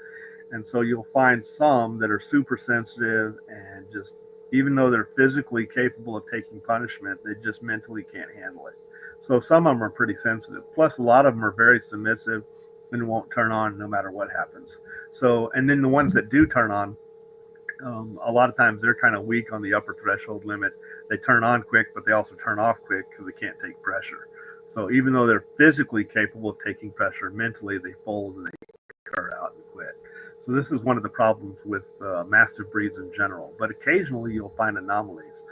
And so you'll find some that are super sensitive and just, even though they're physically capable of taking punishment, they just mentally can't handle it. So some of them are pretty sensitive. Plus, a lot of them are very submissive and won't turn on no matter what happens. So, and then the ones that do turn on, a lot of times they're kind of weak on the upper threshold limit. They turn on quick, but they also turn off quick because they can't take pressure. So even though they're physically capable of taking pressure, mentally they fold and they car out and quit. So this is one of the problems with Mastiff breeds in general. But occasionally you'll find anomalies.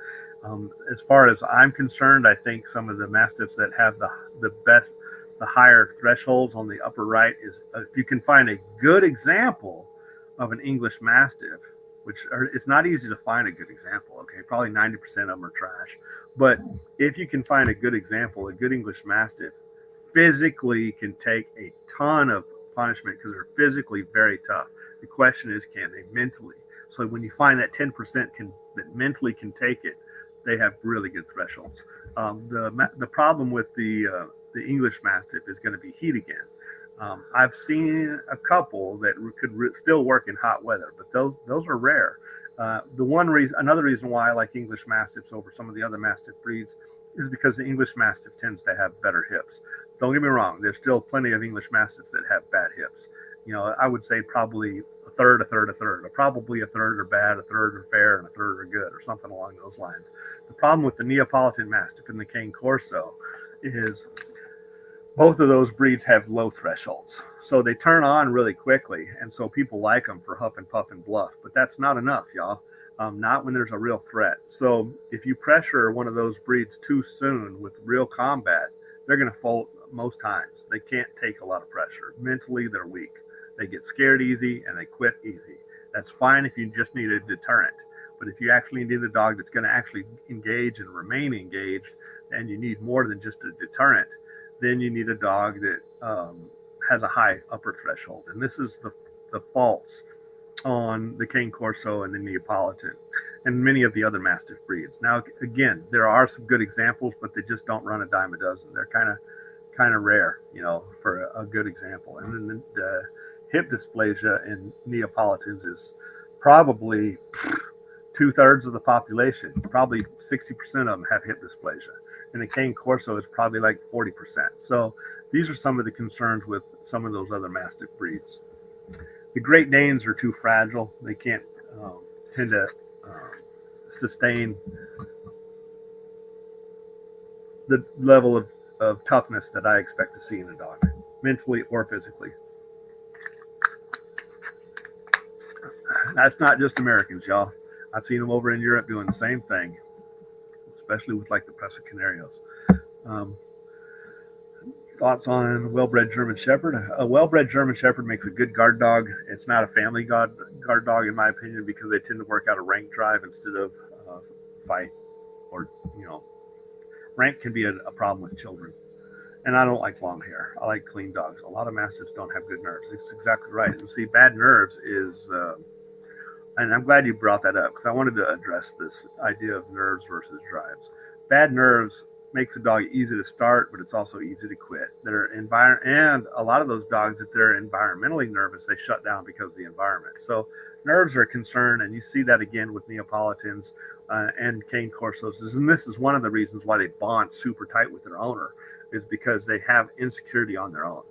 As far as I'm concerned, I think some of the Mastiffs that have the higher thresholds on the upper right is if you can find a good example of an English Mastiff, which it's not easy to find a good example. Okay, probably 90% of them are trash. But if you can find a good example, a good English Mastiff physically can take a ton of punishment because they're physically very tough. The question is, can they mentally? So when you find that 10% that mentally can take it, they have really good thresholds. The problem with the English Mastiff is going to be heat again. I've seen a couple that could still work in hot weather, but those are rare. Another reason why I like English Mastiffs over some of the other Mastiff breeds is because the English Mastiff tends to have better hips. Don't get me wrong, there's still plenty of English Mastiffs that have bad hips. You know, I would say probably a third, or probably a third are bad, a third are fair, and a third are good, or something along those lines. The problem with the Neapolitan Mastiff and the Cane Corso is both of those breeds have low thresholds. So they turn on really quickly, and so people like them for huff and puff and bluff. But that's not enough, y'all. Not when there's a real threat. So if you pressure one of those breeds too soon with real combat, they're going to fold most times. They can't take a lot of pressure. Mentally, they're weak. They get scared easy and they quit easy. That's fine if you just need a deterrent. But if you actually need a dog that's going to actually engage and remain engaged, and you need more than just a deterrent, then you need a dog that has a high upper threshold. And this is the faults on the Cane Corso and the Neapolitan and many of the other Mastiff breeds. Now, again, there are some good examples, but they just don't run a dime a dozen. They're kind of rare, for a good example. And then the hip dysplasia in Neapolitans is probably 2/3 of the population. Probably 60% of them have hip dysplasia. And the Cane Corso is probably like 40%. So these are some of the concerns with some of those other Mastiff breeds. The Great Danes are too fragile. They can't tend to sustain the level of toughness that I expect to see in a dog, mentally or physically. That's not just Americans, y'all. I've seen them over in Europe doing the same thing, especially with like the Presa Canarios. Thoughts on well-bred German Shepherd? A well-bred German Shepherd makes a good guard dog. It's not a family guard dog, in my opinion, because they tend to work out a rank drive instead of fight. Or, rank can be a problem with children. And I don't like long hair. I like clean dogs. A lot of Mastiffs don't have good nerves. It's exactly right. And see, bad nerves is, and I'm glad you brought that up because I wanted to address this idea of nerves versus drives. Bad nerves makes a dog easy to start, but it's also easy to quit. And a lot of those dogs, if they're environmentally nervous, they shut down because of the environment. So nerves are a concern, and you see that again with Neapolitans and Cane Corsos. And this is one of the reasons why they bond super tight with their owner, is because they have insecurity on their own.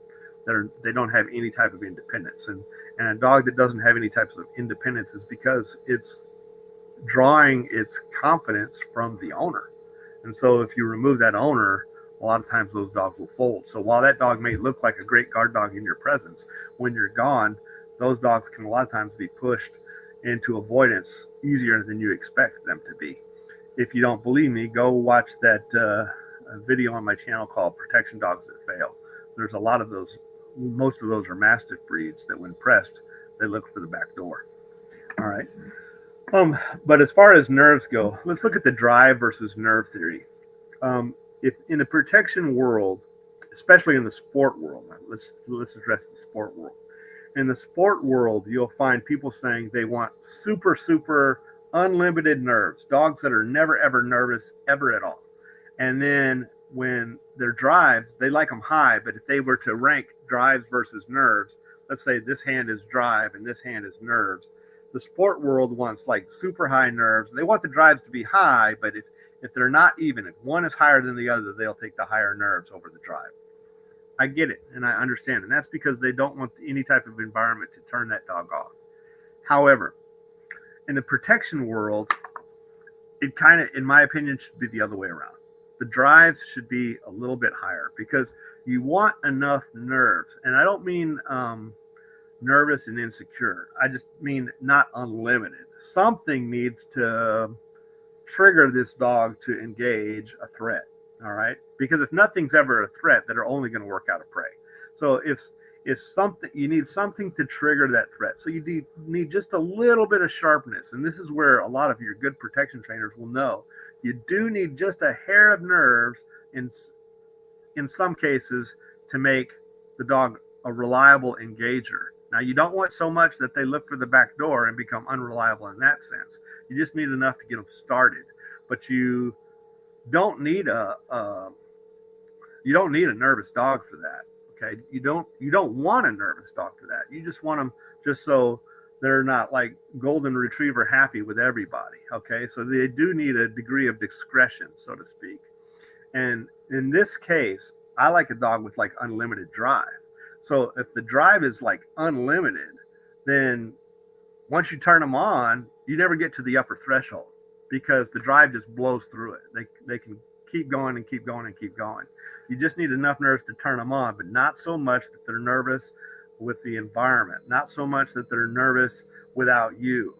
They don't have any type of independence. And a dog that doesn't have any types of independence is because it's drawing its confidence from the owner. And so if you remove that owner, a lot of times those dogs will fold. So while that dog may look like a great guard dog in your presence, when you're gone, those dogs can a lot of times be pushed into avoidance easier than you expect them to be. If you don't believe me, go watch that video on my channel called Protection Dogs That Fail. There's a lot of those. Most of those are Mastiff breeds that when pressed, they look for the back door. All right. But as far as nerves go, let's look at the drive versus nerve theory. If in the protection world, especially in the sport world, let's address the sport world. In the sport world, you'll find people saying they want super unlimited nerves, dogs that are never ever nervous ever at all. And then when they're drives, they like them high. But if they were to rank drives versus nerves, let's say this hand is drive and this hand is nerves. The sport world wants like super high nerves. They want the drives to be high, but if they're not even, if one is higher than the other, they'll take the higher nerves over the drive. I get it, and I understand. And that's because they don't want any type of environment to turn that dog off. However, in the protection world, it kind of, in my opinion, should be the other way around. The drives should be a little bit higher because you want enough nerves. And I don't mean nervous and insecure. I just mean not unlimited. Something needs to trigger this dog to engage a threat. All right. Because if nothing's ever a threat, they're only going to work out a prey. So if something, you need something to trigger that threat. So you need just a little bit of sharpness. And this is where a lot of your good protection trainers will know. You do need just a hair of nerves in some cases to make the dog a reliable engager. Now, you don't want so much that they look for the back door and become unreliable in that sense. You just need enough to get them started. But you don't need a nervous dog for that. Okay, you don't want a nervous dog for that. You just want them just so they're not like golden retriever happy with everybody. Okay, so they do need a degree of discretion, so to speak. And in this case, I like a dog with like unlimited drive. So if the drive is like unlimited, then once you turn them on, you never get to the upper threshold because the drive just blows through it. They can keep going and keep going and keep going. You just need enough nerves to turn them on, but not so much that they're nervous with the environment, not so much that they're nervous without you.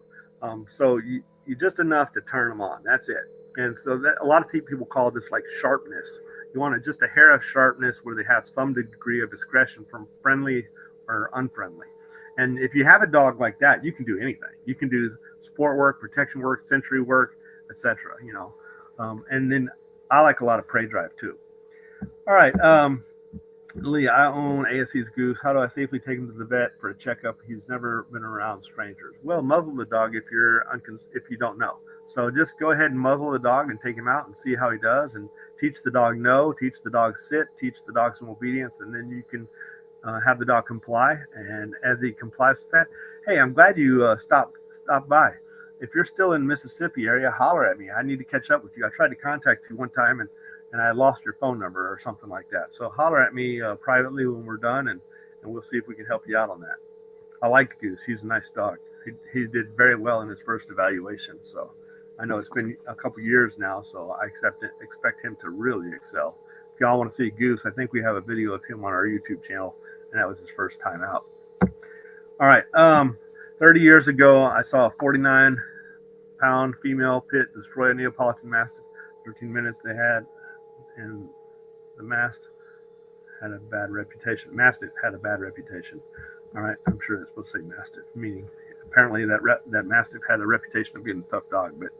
So you just enough to turn them on. That's it. And so that a lot of people call this like sharpness. You want just a hair of sharpness where they have some degree of discretion from friendly or unfriendly. And if you have a dog like that, you can do anything. You can do sport work, protection work, sensory work, etc. And then I like a lot of prey drive too. All right. Lee, I own ASC's Goose. How do I safely take him to the vet for a checkup? He's never been around strangers. Well, muzzle the dog if you don't know. So just go ahead and muzzle the dog and take him out and see how he does, and teach the dog no, teach the dog sit, teach the dog some obedience, and then you can have the dog comply. And as he complies with that, hey, I'm glad you stopped by. If you're still in Mississippi area, holler at me. I need to catch up with you. I tried to contact you one time and I lost your phone number or something like that. So holler at me privately when we're done, and we'll see if we can help you out on that. I like Goose. He's a nice dog. He did very well in his first evaluation. So I know it's been a couple years now, so I expect him to really excel. If y'all want to see Goose, I think we have a video of him on our YouTube channel, and that was his first time out. All right. 30 years ago, I saw a 49-pound female pit destroy a Neapolitan Mastiff. 13 minutes they had, and the Mastiff had a bad reputation. All right. I'm sure it's supposed to say Mastiff, meaning apparently that Mastiff had a reputation of being a tough dog, but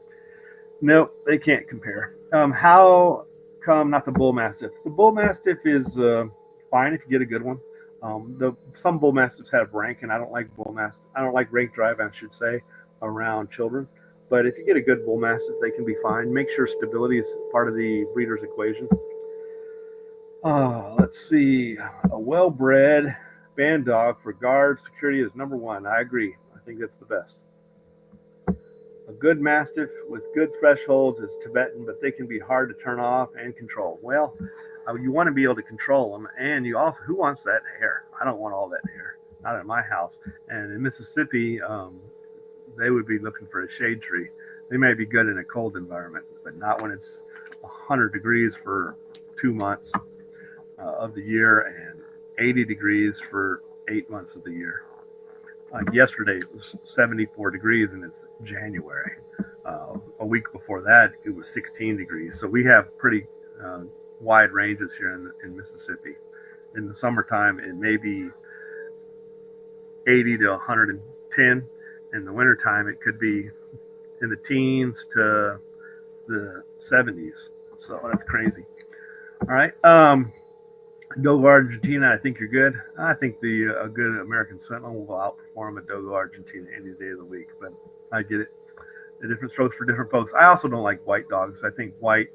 nope, they can't compare. How come not the Bull Mastiff? The Bull Mastiff is fine if you get a good one. Some Bull Mastiffs have rank, and I don't like Bull Mastiff. I don't like rank drive, I should say, around children. But if you get a good Bull Mastiff, they can be fine. Make sure stability is part of the breeder's equation. Let's see. A well-bred band dog for guard security is number one. I agree. I think that's the best. A good Mastiff with good thresholds is Tibetan, but they can be hard to turn off and control. Well, you want to be able to control them, and you also, who wants that hair? I don't want all that hair, not at my house. And in Mississippi, they would be looking for a shade tree. They may be good in a cold environment, but not when it's 100 degrees for 2 months of the year and 80 degrees for 8 months of the year. Yesterday it was 74 degrees and it's January. A week before that it was 16 degrees. So we have pretty wide ranges here in Mississippi. In the summertime it may be 80 to 110. In the wintertime it could be in the teens to the 70s. So that's crazy. All right. Dogo Argentina, I think you're good. I think a good American Sentinel will outperform a Dogo Argentina any day of the week, but I get it. The different strokes for different folks. I also don't like white dogs. I think white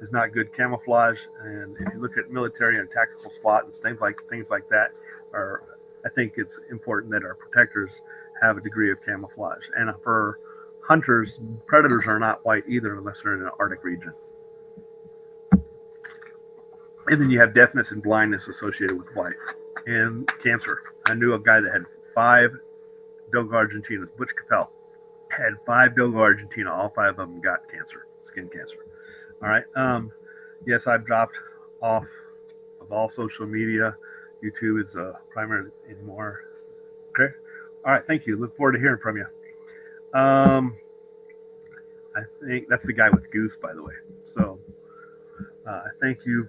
is not good camouflage, and if you look at military and tactical SWAT and things like that, I think it's important that our protectors have a degree of camouflage. And for hunters, predators are not white either unless they're in an Arctic region. And then you have deafness and blindness associated with white, and cancer. I knew a guy that had 5 Dogo Argentinas. Butch Capel had 5 Dogo Argentina. All 5 of them got cancer, skin cancer. All right. Yes, I've dropped off of all social media. YouTube is primary anymore. Okay. All right. Thank you. Look forward to hearing from you. I think that's the guy with Goose, by the way. So I thank you.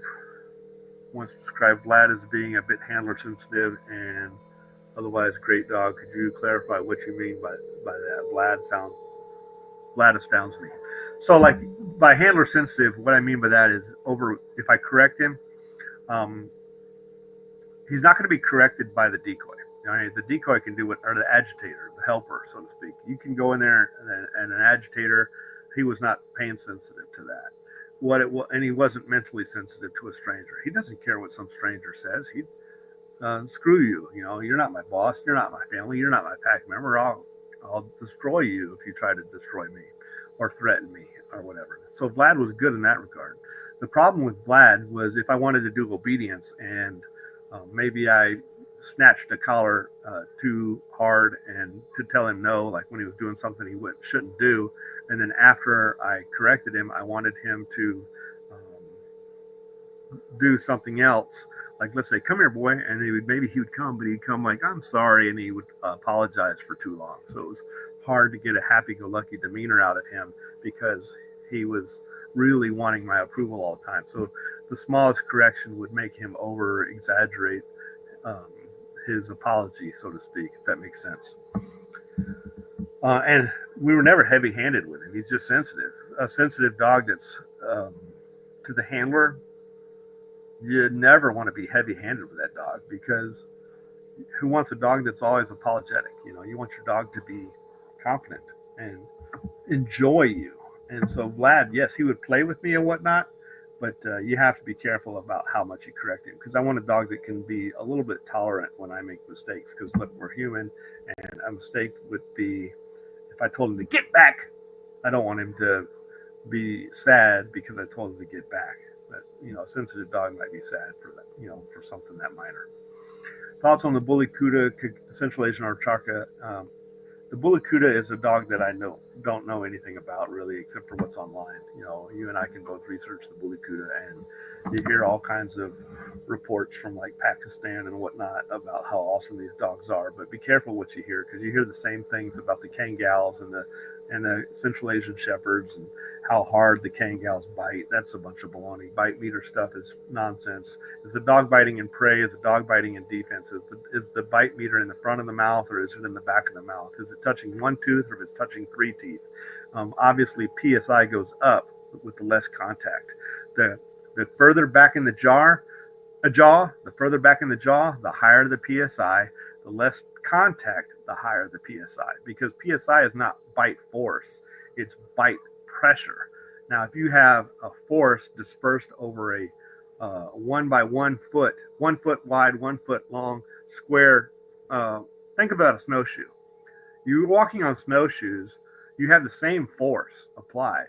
Once described Vlad as being a bit handler sensitive and otherwise great dog. Could you clarify what you mean by that? Vlad astounds me. So like by handler sensitive, what I mean by that is if I correct him, he's not going to be corrected by the decoy. The decoy can do or the agitator, the helper, so to speak. You can go in there and an agitator, he was not pain sensitive to that. And he wasn't mentally sensitive to a stranger. He doesn't care what some stranger says. He'd screw you. You're not my boss. You're not my family. You're not my pack member. I'll destroy you if you try to destroy me or threaten me or whatever. So Vlad was good in that regard. The problem with Vlad was if I wanted to do obedience and maybe I snatched a collar too hard and to tell him no, like when he was doing something he shouldn't do. And then after I corrected him, I wanted him to do something else. Like, let's say, come here, boy. And maybe he would come, but he'd come like, I'm sorry. And he would apologize for too long. So it was hard to get a happy-go-lucky demeanor out of him because he was really wanting my approval all the time. So the smallest correction would make him over-exaggerate his apology, so to speak, if that makes sense. And we were never heavy-handed with him. He's just sensitive. A sensitive dog that's to the handler, you never want to be heavy-handed with that dog, because who wants a dog that's always apologetic? You want your dog to be confident and enjoy you. And so Vlad, yes, he would play with me and whatnot, but you have to be careful about how much you correct him, because I want a dog that can be a little bit tolerant when I make mistakes, because look, we're human, and a mistake would be if I told him to get back. I don't want him to be sad because I told him to get back. But a sensitive dog might be sad for that, for something that minor. Thoughts on the Bully Cuda, Central Asian Archaka. The Bully Cuda is a dog that I don't know anything about really, except for what's online. You and I can both research the Bully Cuda, and you hear all kinds of reports from like Pakistan and whatnot about how awesome these dogs are. But be careful what you hear, because you hear the same things about the Kangals and the Central Asian Shepherds and how hard the Kangals bite. That's a bunch of baloney. Bite meter stuff is nonsense. Is the dog biting in prey? Is the dog biting in defense? Is the bite meter in the front of the mouth, or is it in the back of the mouth? Is it touching one tooth, or if it's touching three teeth? Obviously, PSI goes up with the less contact. The further back in the jaw, the further back in the jaw, the higher the PSI. The less contact, the higher the PSI, because PSI is not bite force, it's bite pressure. Now, if you have a force dispersed over a 1 by 1 foot, 1 foot wide, 1 foot long square, think about a snowshoe. You're walking on snowshoes, you have the same force applied.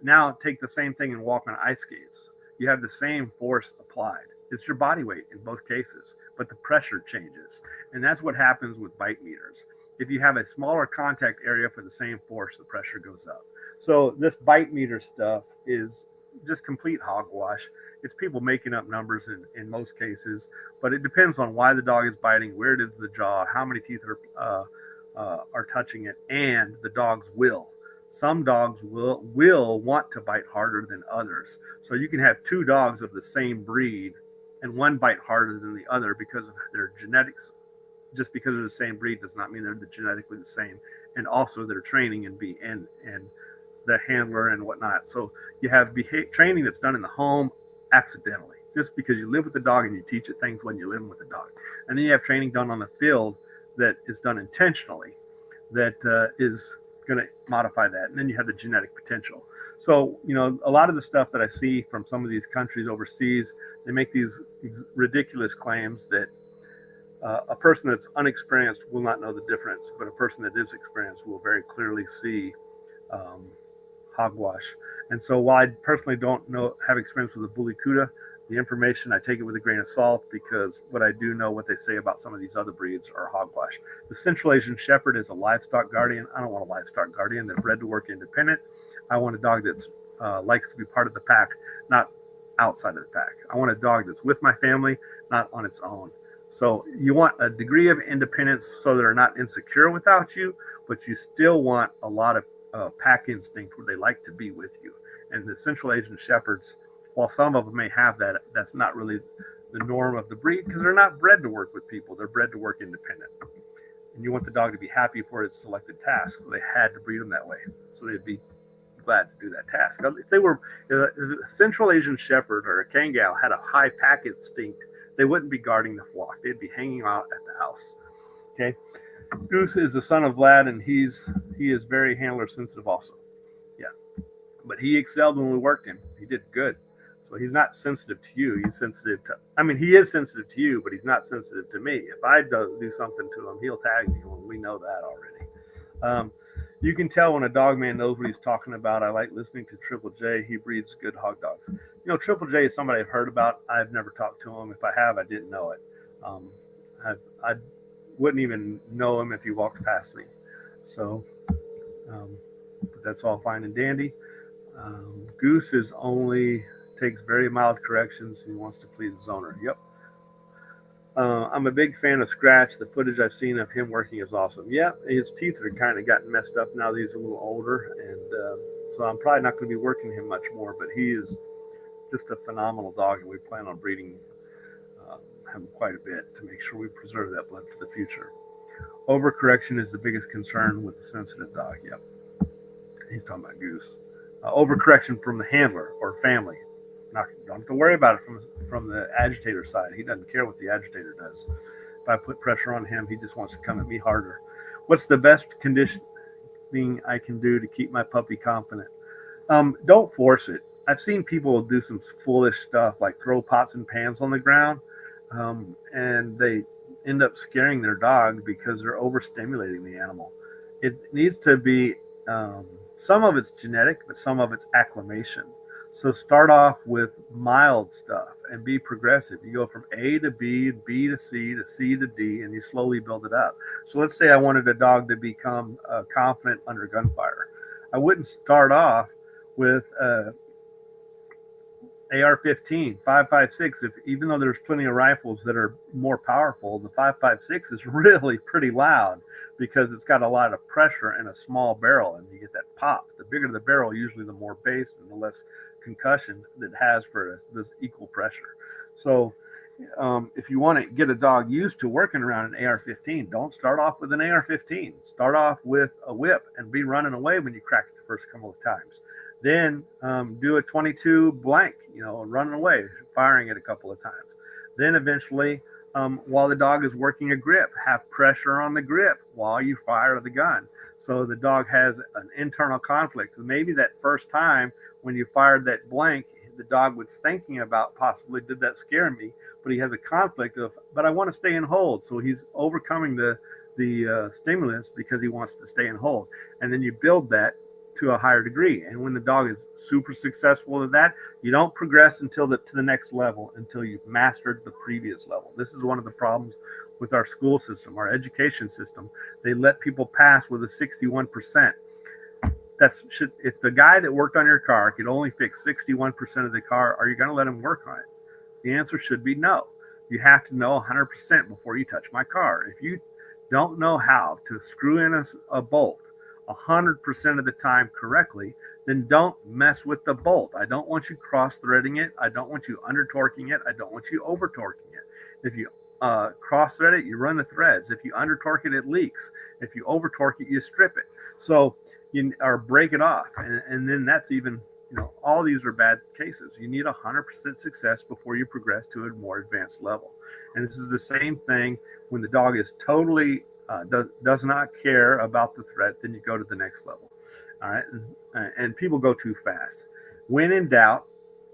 Now take the same thing and walk on ice skates. You have the same force applied. It's your body weight in both cases, but the pressure changes. And that's what happens with bite meters. If you have a smaller contact area for the same force, the pressure goes up. So this bite meter stuff is just complete hogwash. It's people making up numbers in most cases, but it depends on why the dog is biting, where it is the jaw, how many teeth are touching it, and the dog's will. Some dogs will want to bite harder than others. So you can have two dogs of the same breed and one bite harder than the other because of their genetics. Just because they're the same breed does not mean they're genetically the same. And also their training and the handler and whatnot. So you have training that's done in the home accidentally, just because you live with the dog and you teach it things when you're living with the dog. And then you have training done on the field that is done intentionally, that is going to modify that. And then you have the genetic potential. So, a lot of the stuff that I see from some of these countries overseas, they make these ridiculous claims that a person that's unexperienced will not know the difference, but a person that is experienced will very clearly see hogwash. And so while I personally don't have experience with the Bully Cuda, the information, I take it with a grain of salt, because what I do know, what they say about some of these other breeds are hogwash. The Central Asian Shepherd is a livestock guardian. I don't want a livestock guardian that's bred to work independent. I want a dog that likes to be part of the pack, not outside of the pack. I want a dog that's with my family, not on its own. So you want a degree of independence so they're not insecure without you, but you still want a lot of pack instinct where they like to be with you. And the Central Asian Shepherds, while some of them may have that, that's not really the norm of the breed, because they're not bred to work with people. They're bred to work independent. And you want the dog to be happy for its selected task. So they had to breed them that way. So they'd be glad to do that task. If they were a Central Asian Shepherd or a Kangal had a high pack instinct, they wouldn't be guarding the flock. They'd be hanging out at the house. Okay. Goose is the son of Vlad, and he is very handler sensitive also. Yeah. But he excelled when we worked him. He did good. So he's not sensitive to you. He's sensitive to, he is sensitive to you, but he's not sensitive to me. If I do something to him, he'll tag me. Well, we know that already. You can tell when a dog man knows what he's talking about. I like listening to Triple J. He breeds good hog dogs. Triple J is somebody I've heard about. I've never talked to him. If I have, I didn't know it. I wouldn't even know him if he walked past me. So, but that's all fine and dandy. Goose takes very mild corrections. He wants to please his owner. Yep. I'm a big fan of Scratch. The footage I've seen of him working is awesome. Yeah, his teeth are kind of gotten messed up now that he's a little older, and so I'm probably not going to be working him much more, but he is just a phenomenal dog, and we plan on breeding have quite a bit to make sure we preserve that blood for the future. Overcorrection is the biggest concern with the sensitive dog. Yep, he's talking about Goose. Overcorrection from the handler or family. Don't have to worry about it from the agitator side. He doesn't care what the agitator does. If I put pressure on him, he just wants to come at me harder. What's the best conditioning I can do to keep my puppy confident? Don't force it. I've seen people do some foolish stuff like throw pots and pans on the ground, and they end up scaring their dog because they're overstimulating the animal. It needs to be, some of it's genetic, but some of it's acclimation. So start off with mild stuff and be progressive. You go from A to B, B to C to D, and you slowly build it up. So let's say I wanted a dog to become confident under gunfire. I wouldn't start off with AR-15, 5.56. Even though there's plenty of rifles that are more powerful, the 5.56 is really pretty loud because it's got a lot of pressure and a small barrel, and you get that pop. The bigger the barrel, usually the more bass and the less concussion that has for this equal pressure. So if you want to get a dog used to working around an AR-15, don't start off with an AR-15. Start off with a whip and be running away when you crack it the first couple of times. Then do a 22 blank, running away, firing it a couple of times. Then eventually, while the dog is working a grip, have pressure on the grip while you fire the gun. So the dog has an internal conflict. Maybe that first time when you fired that blank, the dog was thinking about possibly, did that scare me? But he has a conflict of, but I want to stay in hold. So he's overcoming the stimulus because he wants to stay in hold. And then you build that to a higher degree. And when the dog is super successful at that, you don't progress to the next level until you've mastered the previous level. This is one of the problems with our school system, our education system. They let people pass with a 61%. If the guy that worked on your car could only fix 61% of the car, are you going to let him work on it? The answer should be no. You have to know 100% before you touch my car. If you don't know how to screw in a bolt 100% of the time correctly, then don't mess with the bolt. I don't want you cross-threading it. I don't want you under-torquing it. I don't want you over-torquing it. If you cross-thread it, you run the threads. If you under-torque it, it leaks. If you over-torque it, you strip it. So or break it off. And then that's even, all these are bad cases. You need 100% success before you progress to a more advanced level. And this is the same thing when the dog is totally does not care about the threat, then you go to the next level. All right. And people go too fast. When in doubt,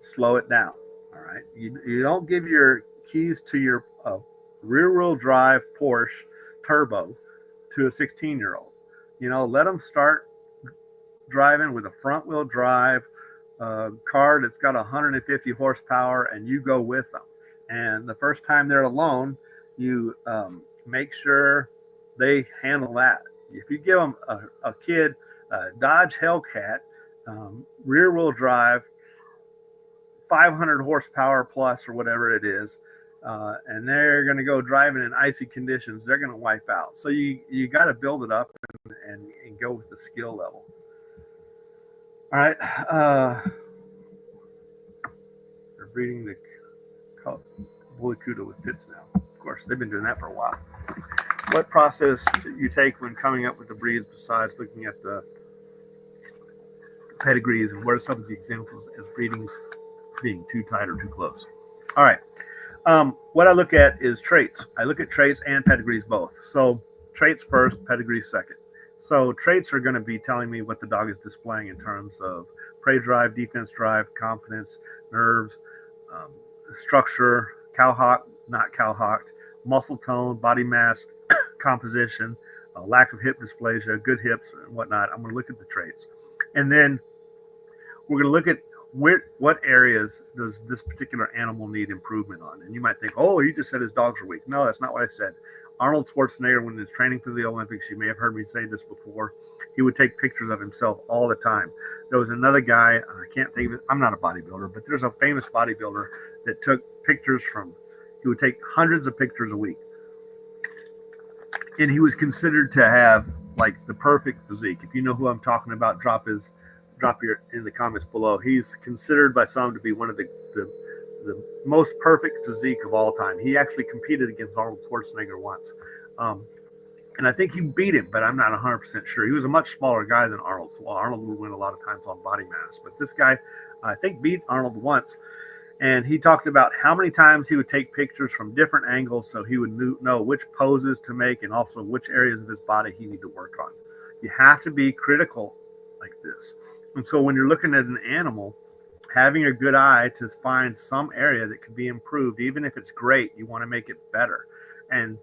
slow it down. All right. You don't give your keys to your rear wheel drive Porsche turbo to a 16-year-old. Let them start driving with a front wheel drive car that's got 150 horsepower, and you go with them. And the first time they're alone, you make sure they handle that. If you give them a kid a Dodge Hellcat, rear wheel drive, 500 horsepower plus or whatever it is, and they're going to go driving in icy conditions, they're going to wipe out. So you got to build it up and go with the skill level. All right. They're breeding the Bully Kudu with pits now. Of course, they've been doing that for a while. What process should you take when coming up with the breeds besides looking at the pedigrees, and what are some of the examples as breedings being too tight or too close? All right. What I look at is traits. I look at traits and pedigrees both. So traits first, pedigrees second. So traits are going to be telling me what the dog is displaying in terms of prey drive, defense drive, confidence, nerves, structure, cowhock, not cowhocked, muscle tone, body mass, composition, lack of hip dysplasia, good hips, and whatnot. I'm going to look at the traits. And then we're going to look at what areas does this particular animal need improvement on. And you might think, oh, he just said his dogs are weak. No, that's not what I said. Arnold Schwarzenegger, when he was training for the Olympics, you may have heard me say this before, he would take pictures of himself all the time. There was another guy, I can't think of it, I'm not a bodybuilder, but there's a famous bodybuilder that took pictures he would take hundreds of pictures a week. And he was considered to have like the perfect physique. If you know who I'm talking about, drop your in the comments below. He's considered by some to be one of the the most perfect physique of all time. He actually competed against Arnold Schwarzenegger once. Um, and I think he beat him, but I'm not 100% sure. He was a much smaller guy than Arnold, so Arnold would win a lot of times on body mass. But this guy, I think, beat Arnold once. And he talked about how many times he would take pictures from different angles so he would know which poses to make and also which areas of his body he needed to work on. You have to be critical like this. And so when you're looking at an animal, having a good eye to find some area that could be improved, even if it's great, you want to make it better. And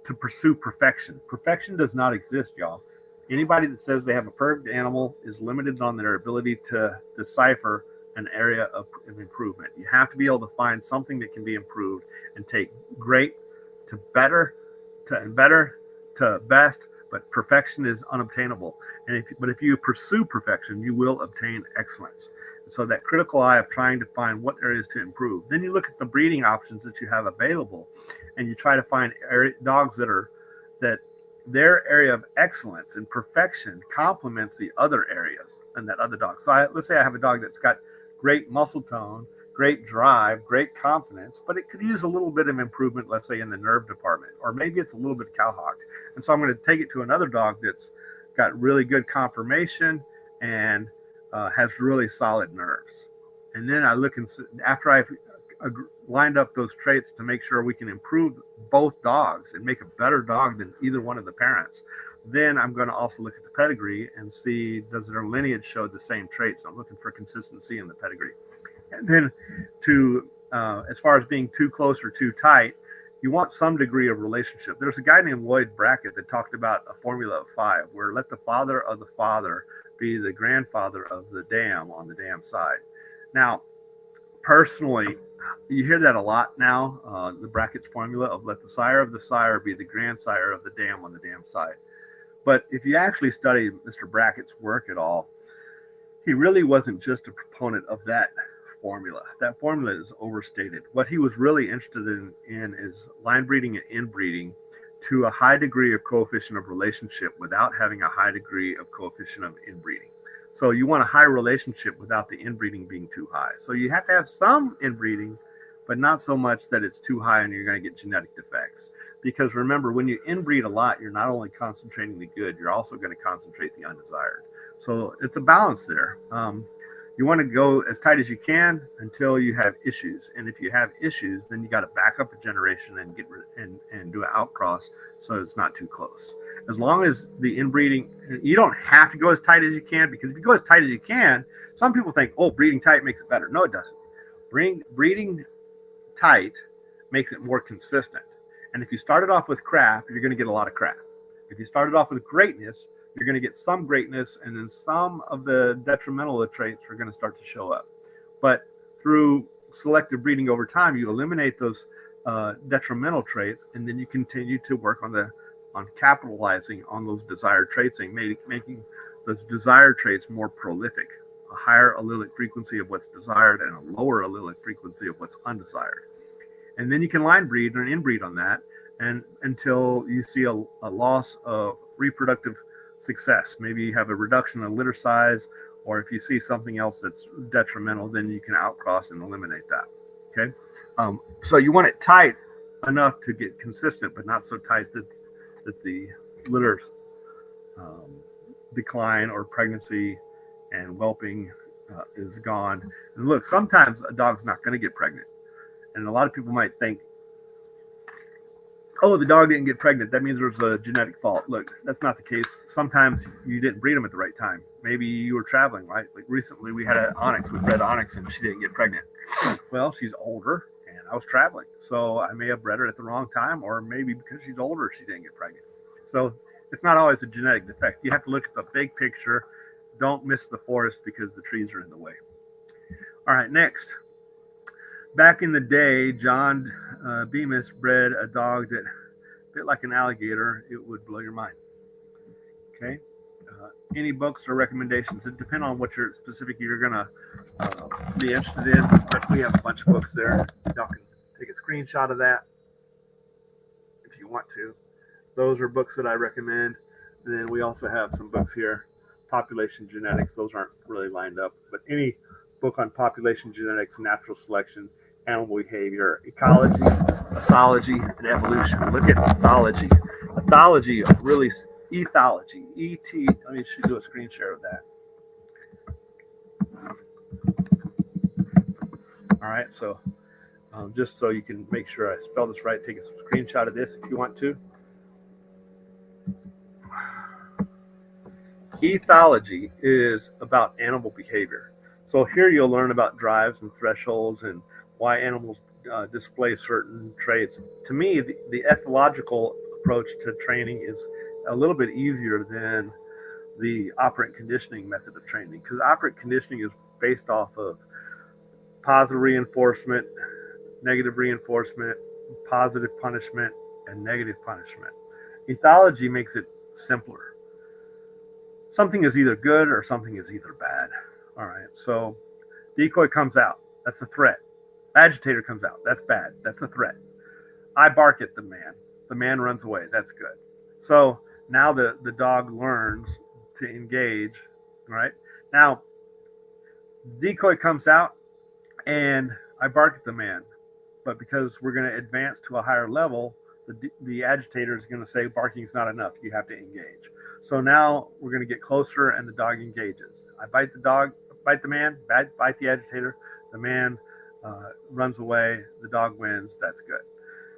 to pursue perfection. Perfection does not exist, y'all. Anybody that says they have a perfect animal is limited on their ability to decipher an area of improvement. You have to be able to find something that can be improved and take great to better to best, but perfection is unobtainable. And if you pursue perfection, you will obtain excellence. And so that critical eye of trying to find what areas to improve. Then you look at the breeding options that you have available, and you try to find dogs that their area of excellence and perfection complements the other areas and that other dog. So let's say I have a dog that's got great muscle tone, great drive, great confidence, but it could use a little bit of improvement, let's say in the nerve department, or maybe it's a little bit cowhocked. And so I'm going to take it to another dog that's got really good conformation and has really solid nerves. And then I look and after I've lined up those traits to make sure we can improve both dogs and make a better dog than either one of the parents, then I'm going to also look at the pedigree and see, does their lineage show the same traits? I'm looking for consistency in the pedigree. And then as far as being too close or too tight, you want some degree of relationship. There's a guy named Lloyd Brackett that talked about a formula of 5, where let the father of the father be the grandfather of the dam on the dam side. Now, personally, you hear that a lot now, the Brackett's formula of let the sire of the sire be the grandsire of the dam on the dam side. But if you actually study Mr. Brackett's work at all, he really wasn't just a proponent of that formula. That formula is overstated. What he was really interested in is line breeding and inbreeding to a high degree of coefficient of relationship without having a high degree of coefficient of inbreeding. So you want a high relationship without the inbreeding being too high. So you have to have some inbreeding, but not so much that it's too high and you're going to get genetic defects. Because remember, when you inbreed a lot, you're not only concentrating the good, you're also going to concentrate the undesired. So it's a balance there. You want to go as tight as you can until you have issues. And if you have issues, then you got to back up a generation and and do an outcross so it's not too close. As long as the inbreeding, you don't have to go as tight as you can, because if you go as tight as you can, some people think, oh, breeding tight makes it better. No, it doesn't. Breeding tight makes it more consistent. And if you started off with crap, you're going to get a lot of crap. If you started off with greatness, you're going to get some greatness, and then some of the detrimental traits are going to start to show up. But through selective breeding over time, you eliminate those detrimental traits, and then you continue to work on capitalizing on those desired traits and making those desired traits more prolific, a higher allelic frequency of what's desired and a lower allelic frequency of what's undesired. And then you can line breed or inbreed on that, and until you see a loss of reproductive success. Maybe you have a reduction in litter size, or if you see something else that's detrimental, then you can outcross and eliminate that. Okay, so you want it tight enough to get consistent, but not so tight that the litter decline or pregnancy and whelping is gone. And look, sometimes a dog's not going to get pregnant, and a lot of people might think, oh, the dog didn't get pregnant, that means there's a genetic fault. Look, that's not the case. Sometimes you didn't breed them at the right time. Maybe you were traveling, right? Like recently we had an onyx, we bred onyx, and she didn't get pregnant. Well, she's older and I was traveling, so I may have bred her at the wrong time, or maybe because she's older she didn't get pregnant. So it's not always a genetic defect. You have to look at the big picture. Don't miss the forest because the trees are in the way. All right, next. Back in the day, John Bemis bred a dog that bit like an alligator. It would blow your mind. Okay. Any books or recommendations? It depends on what you're going to be interested in. But we have a bunch of books there. Y'all can take a screenshot of that if you want to. Those are books that I recommend. And then we also have some books here. Population genetics. Those aren't really lined up. But any book on population genetics, natural selection, animal behavior: ecology, pathology, and evolution. Look at pathology. Pathology really, ethology, E-T. Let me do a screen share of that. All right, so just so you can make sure I spell this right, take a screenshot of this if you want to. Ethology is about animal behavior. So here you'll learn about drives and thresholds and why animals display certain traits. To me, the ethological approach to training is a little bit easier than the operant conditioning method of training, because operant conditioning is based off of positive reinforcement, negative reinforcement, positive punishment, and negative punishment. Ethology makes it simpler. Something is either good or something is either bad. All right, so decoy comes out, that's a threat. Agitator comes out, that's bad, that's a threat. I bark at the man runs away, that's good. So now the dog learns to engage. All right, now decoy comes out and I bark at the man, but because we're going to advance to a higher level, the agitator is going to say barking is not enough, you have to engage. So now we're going to get closer and the dog engages. I bite the man, bite the agitator, the man runs away, the dog wins, that's good.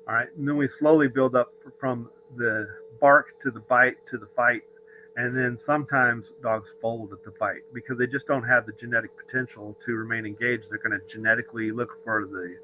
All right, and then we slowly build up from the bark to the bite to the fight, and then sometimes dogs fold at the bite because they just don't have the genetic potential to remain engaged. They're going to genetically look for the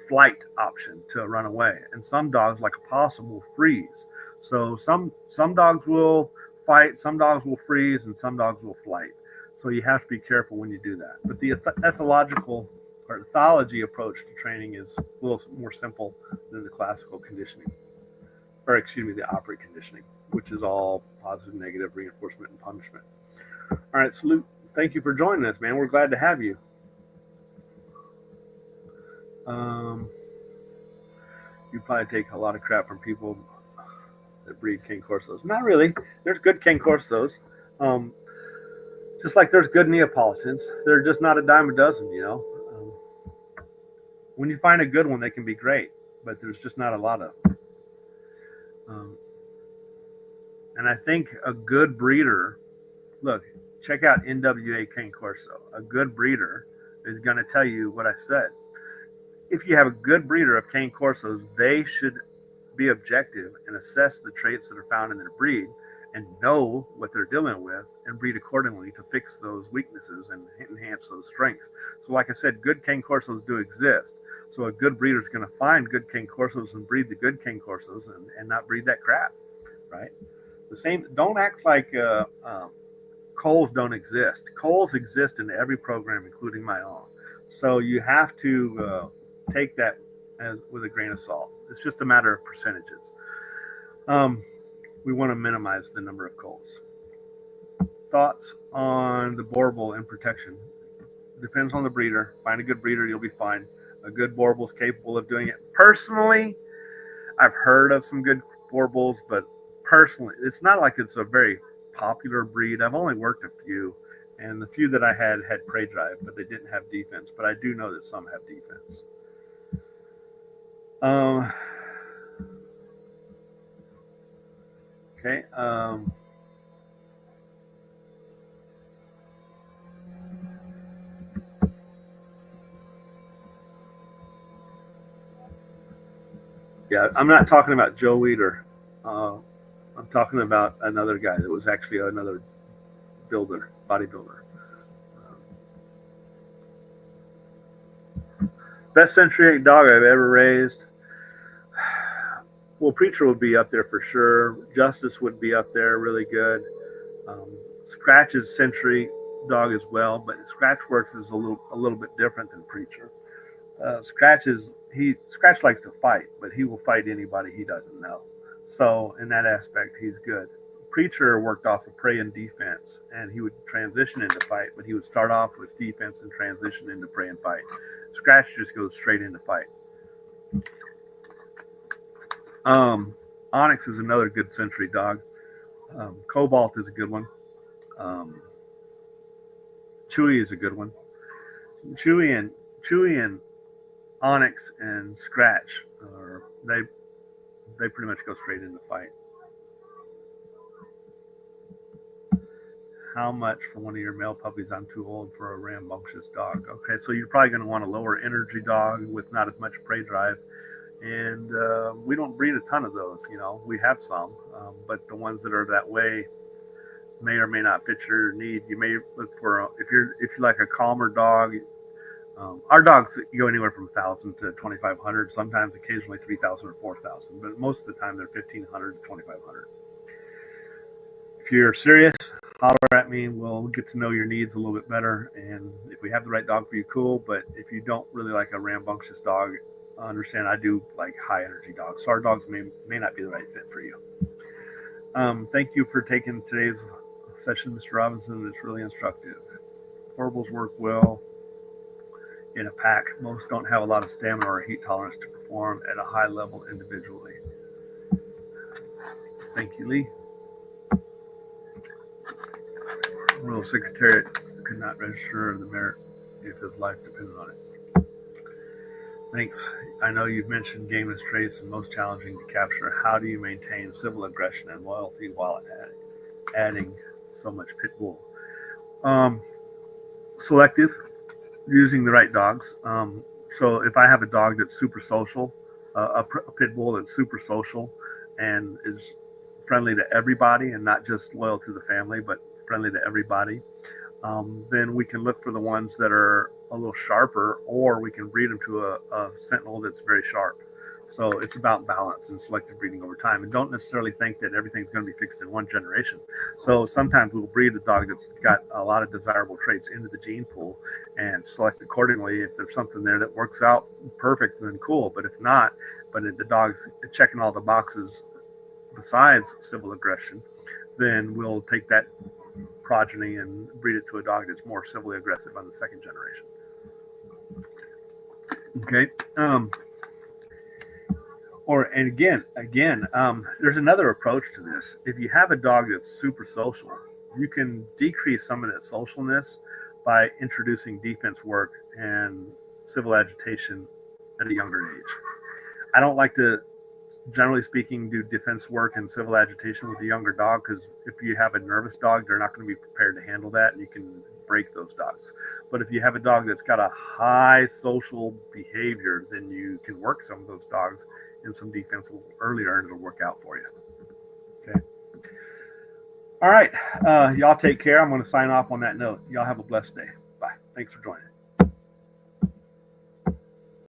flight option to run away. And some dogs, like a possum, will freeze. So some dogs will fight, some dogs will freeze, and some dogs will flight. So you have to be careful when you do that. But the ethological or ethology approach to training is a little more simple than the classical conditioning, or excuse me, the operant conditioning, which is all positive, negative reinforcement and punishment. All right, Salute, thank you for joining us, man. We're glad to have you. You probably take a lot of crap from people that breed cane corsos. Not really. There's good cane corsos. Just like there's good Neapolitans. They're just not a dime a dozen, you know. When you find a good one, they can be great, but there's just not a lot of them. And I think a good breeder, look, check out NWA Cane Corso. A good breeder is going to tell you what I said. If you have a good breeder of cane corsos, they should be objective and assess the traits that are found in their breed and know what they're dealing with and breed accordingly to fix those weaknesses and enhance those strengths. So like I said, good cane corsos do exist. So a good breeder is going to find good cane corsos and breed the good cane corsos and not breed that crap, right? The same, don't act like coals don't exist. Coals exist in every program, including my own. So you have to take that with a grain of salt. It's just a matter of percentages. We want to minimize the number of coals. Thoughts on the boar bull in protection? Depends on the breeder. Find a good breeder, you'll be fine. A good boar bull is capable of doing it. Personally, I've heard of some good boar bulls, but personally, it's not like it's a very popular breed. I've only worked a few, and the few that I had prey drive, but they didn't have defense. But I do know that some have defense. Okay. Yeah, I'm not talking about Joe Weider. I'm talking about another guy that was actually another bodybuilder. Best century 8 dog I've ever raised. Well, Preacher would be up there for sure. Justice would be up there, really good. Scratch is century dog as well, but Scratchworks is a little bit different than Preacher. Scratch likes to fight, but he will fight anybody he doesn't know. So in that aspect, he's good. Preacher worked off of prey and defense, and he would transition into fight, but he would start off with defense and transition into prey and fight. Scratch just goes straight into fight. Onyx is another good century dog. Cobalt is a good one. Chewy is a good one. Chewy and Onyx and Scratch, they pretty much go straight into fight. How much for one of your male puppies? I'm too old for a rambunctious dog. Okay, so you're probably going to want a lower energy dog with not as much prey drive. And we don't breed a ton of those. We have some, but the ones that are that way may or may not fit your need. You may look for if you like a calmer dog. Our dogs go anywhere from 1,000 to 2,500. Sometimes, occasionally 3,000 or 4,000, but most of the time they're 1,500 to 2,500. If you're serious, holler at me. We'll get to know your needs a little bit better, and if we have the right dog for you, cool. But if you don't really like a rambunctious dog, understand I do like high energy dogs, so our dogs may not be the right fit for you. Thank you for taking today's session, Mr. Robinson. It's really instructive. Portables work well in a pack. Most don't have a lot of stamina or heat tolerance to perform at a high level individually. Thank you, Lee. Royal Secretariat could not register the merit if his life depended on it. Thanks. I know you've mentioned gameness traits and most challenging to capture. How do you maintain civil aggression and loyalty while adding so much pit bull? Selective, using the right dogs. So if I have a dog that's super social, a pit bull that's super social and is friendly to everybody and not just loyal to the family, but friendly to everybody, then we can look for the ones that are a little sharper, or we can breed them to a sentinel that's very sharp. So it's about balance and selective breeding over time, and don't necessarily think that everything's going to be fixed in one generation. So sometimes we'll breed a dog that's got a lot of desirable traits into the gene pool and select accordingly. If there's something there that works out perfect, then cool. But if not, but if the dog's checking all the boxes besides civil aggression, then we'll take that progeny and breed it to a dog that's more civilly aggressive on the second generation. Okay. And again, there's another approach to this. If you have a dog that's super social, you can decrease some of that socialness by introducing defense work and civil agitation at a younger age. I don't like to, generally speaking, do defense work and civil agitation with a younger dog, because if you have a nervous dog, they're not going to be prepared to handle that, and you can break those dogs. But if you have a dog that's got a high social behavior, then you can work some of those dogs in some defense a little earlier, and it'll work out for you. Okay. All right. Y'all take care. I'm going to sign off on that note. Y'all have a blessed day. Bye. Thanks for joining.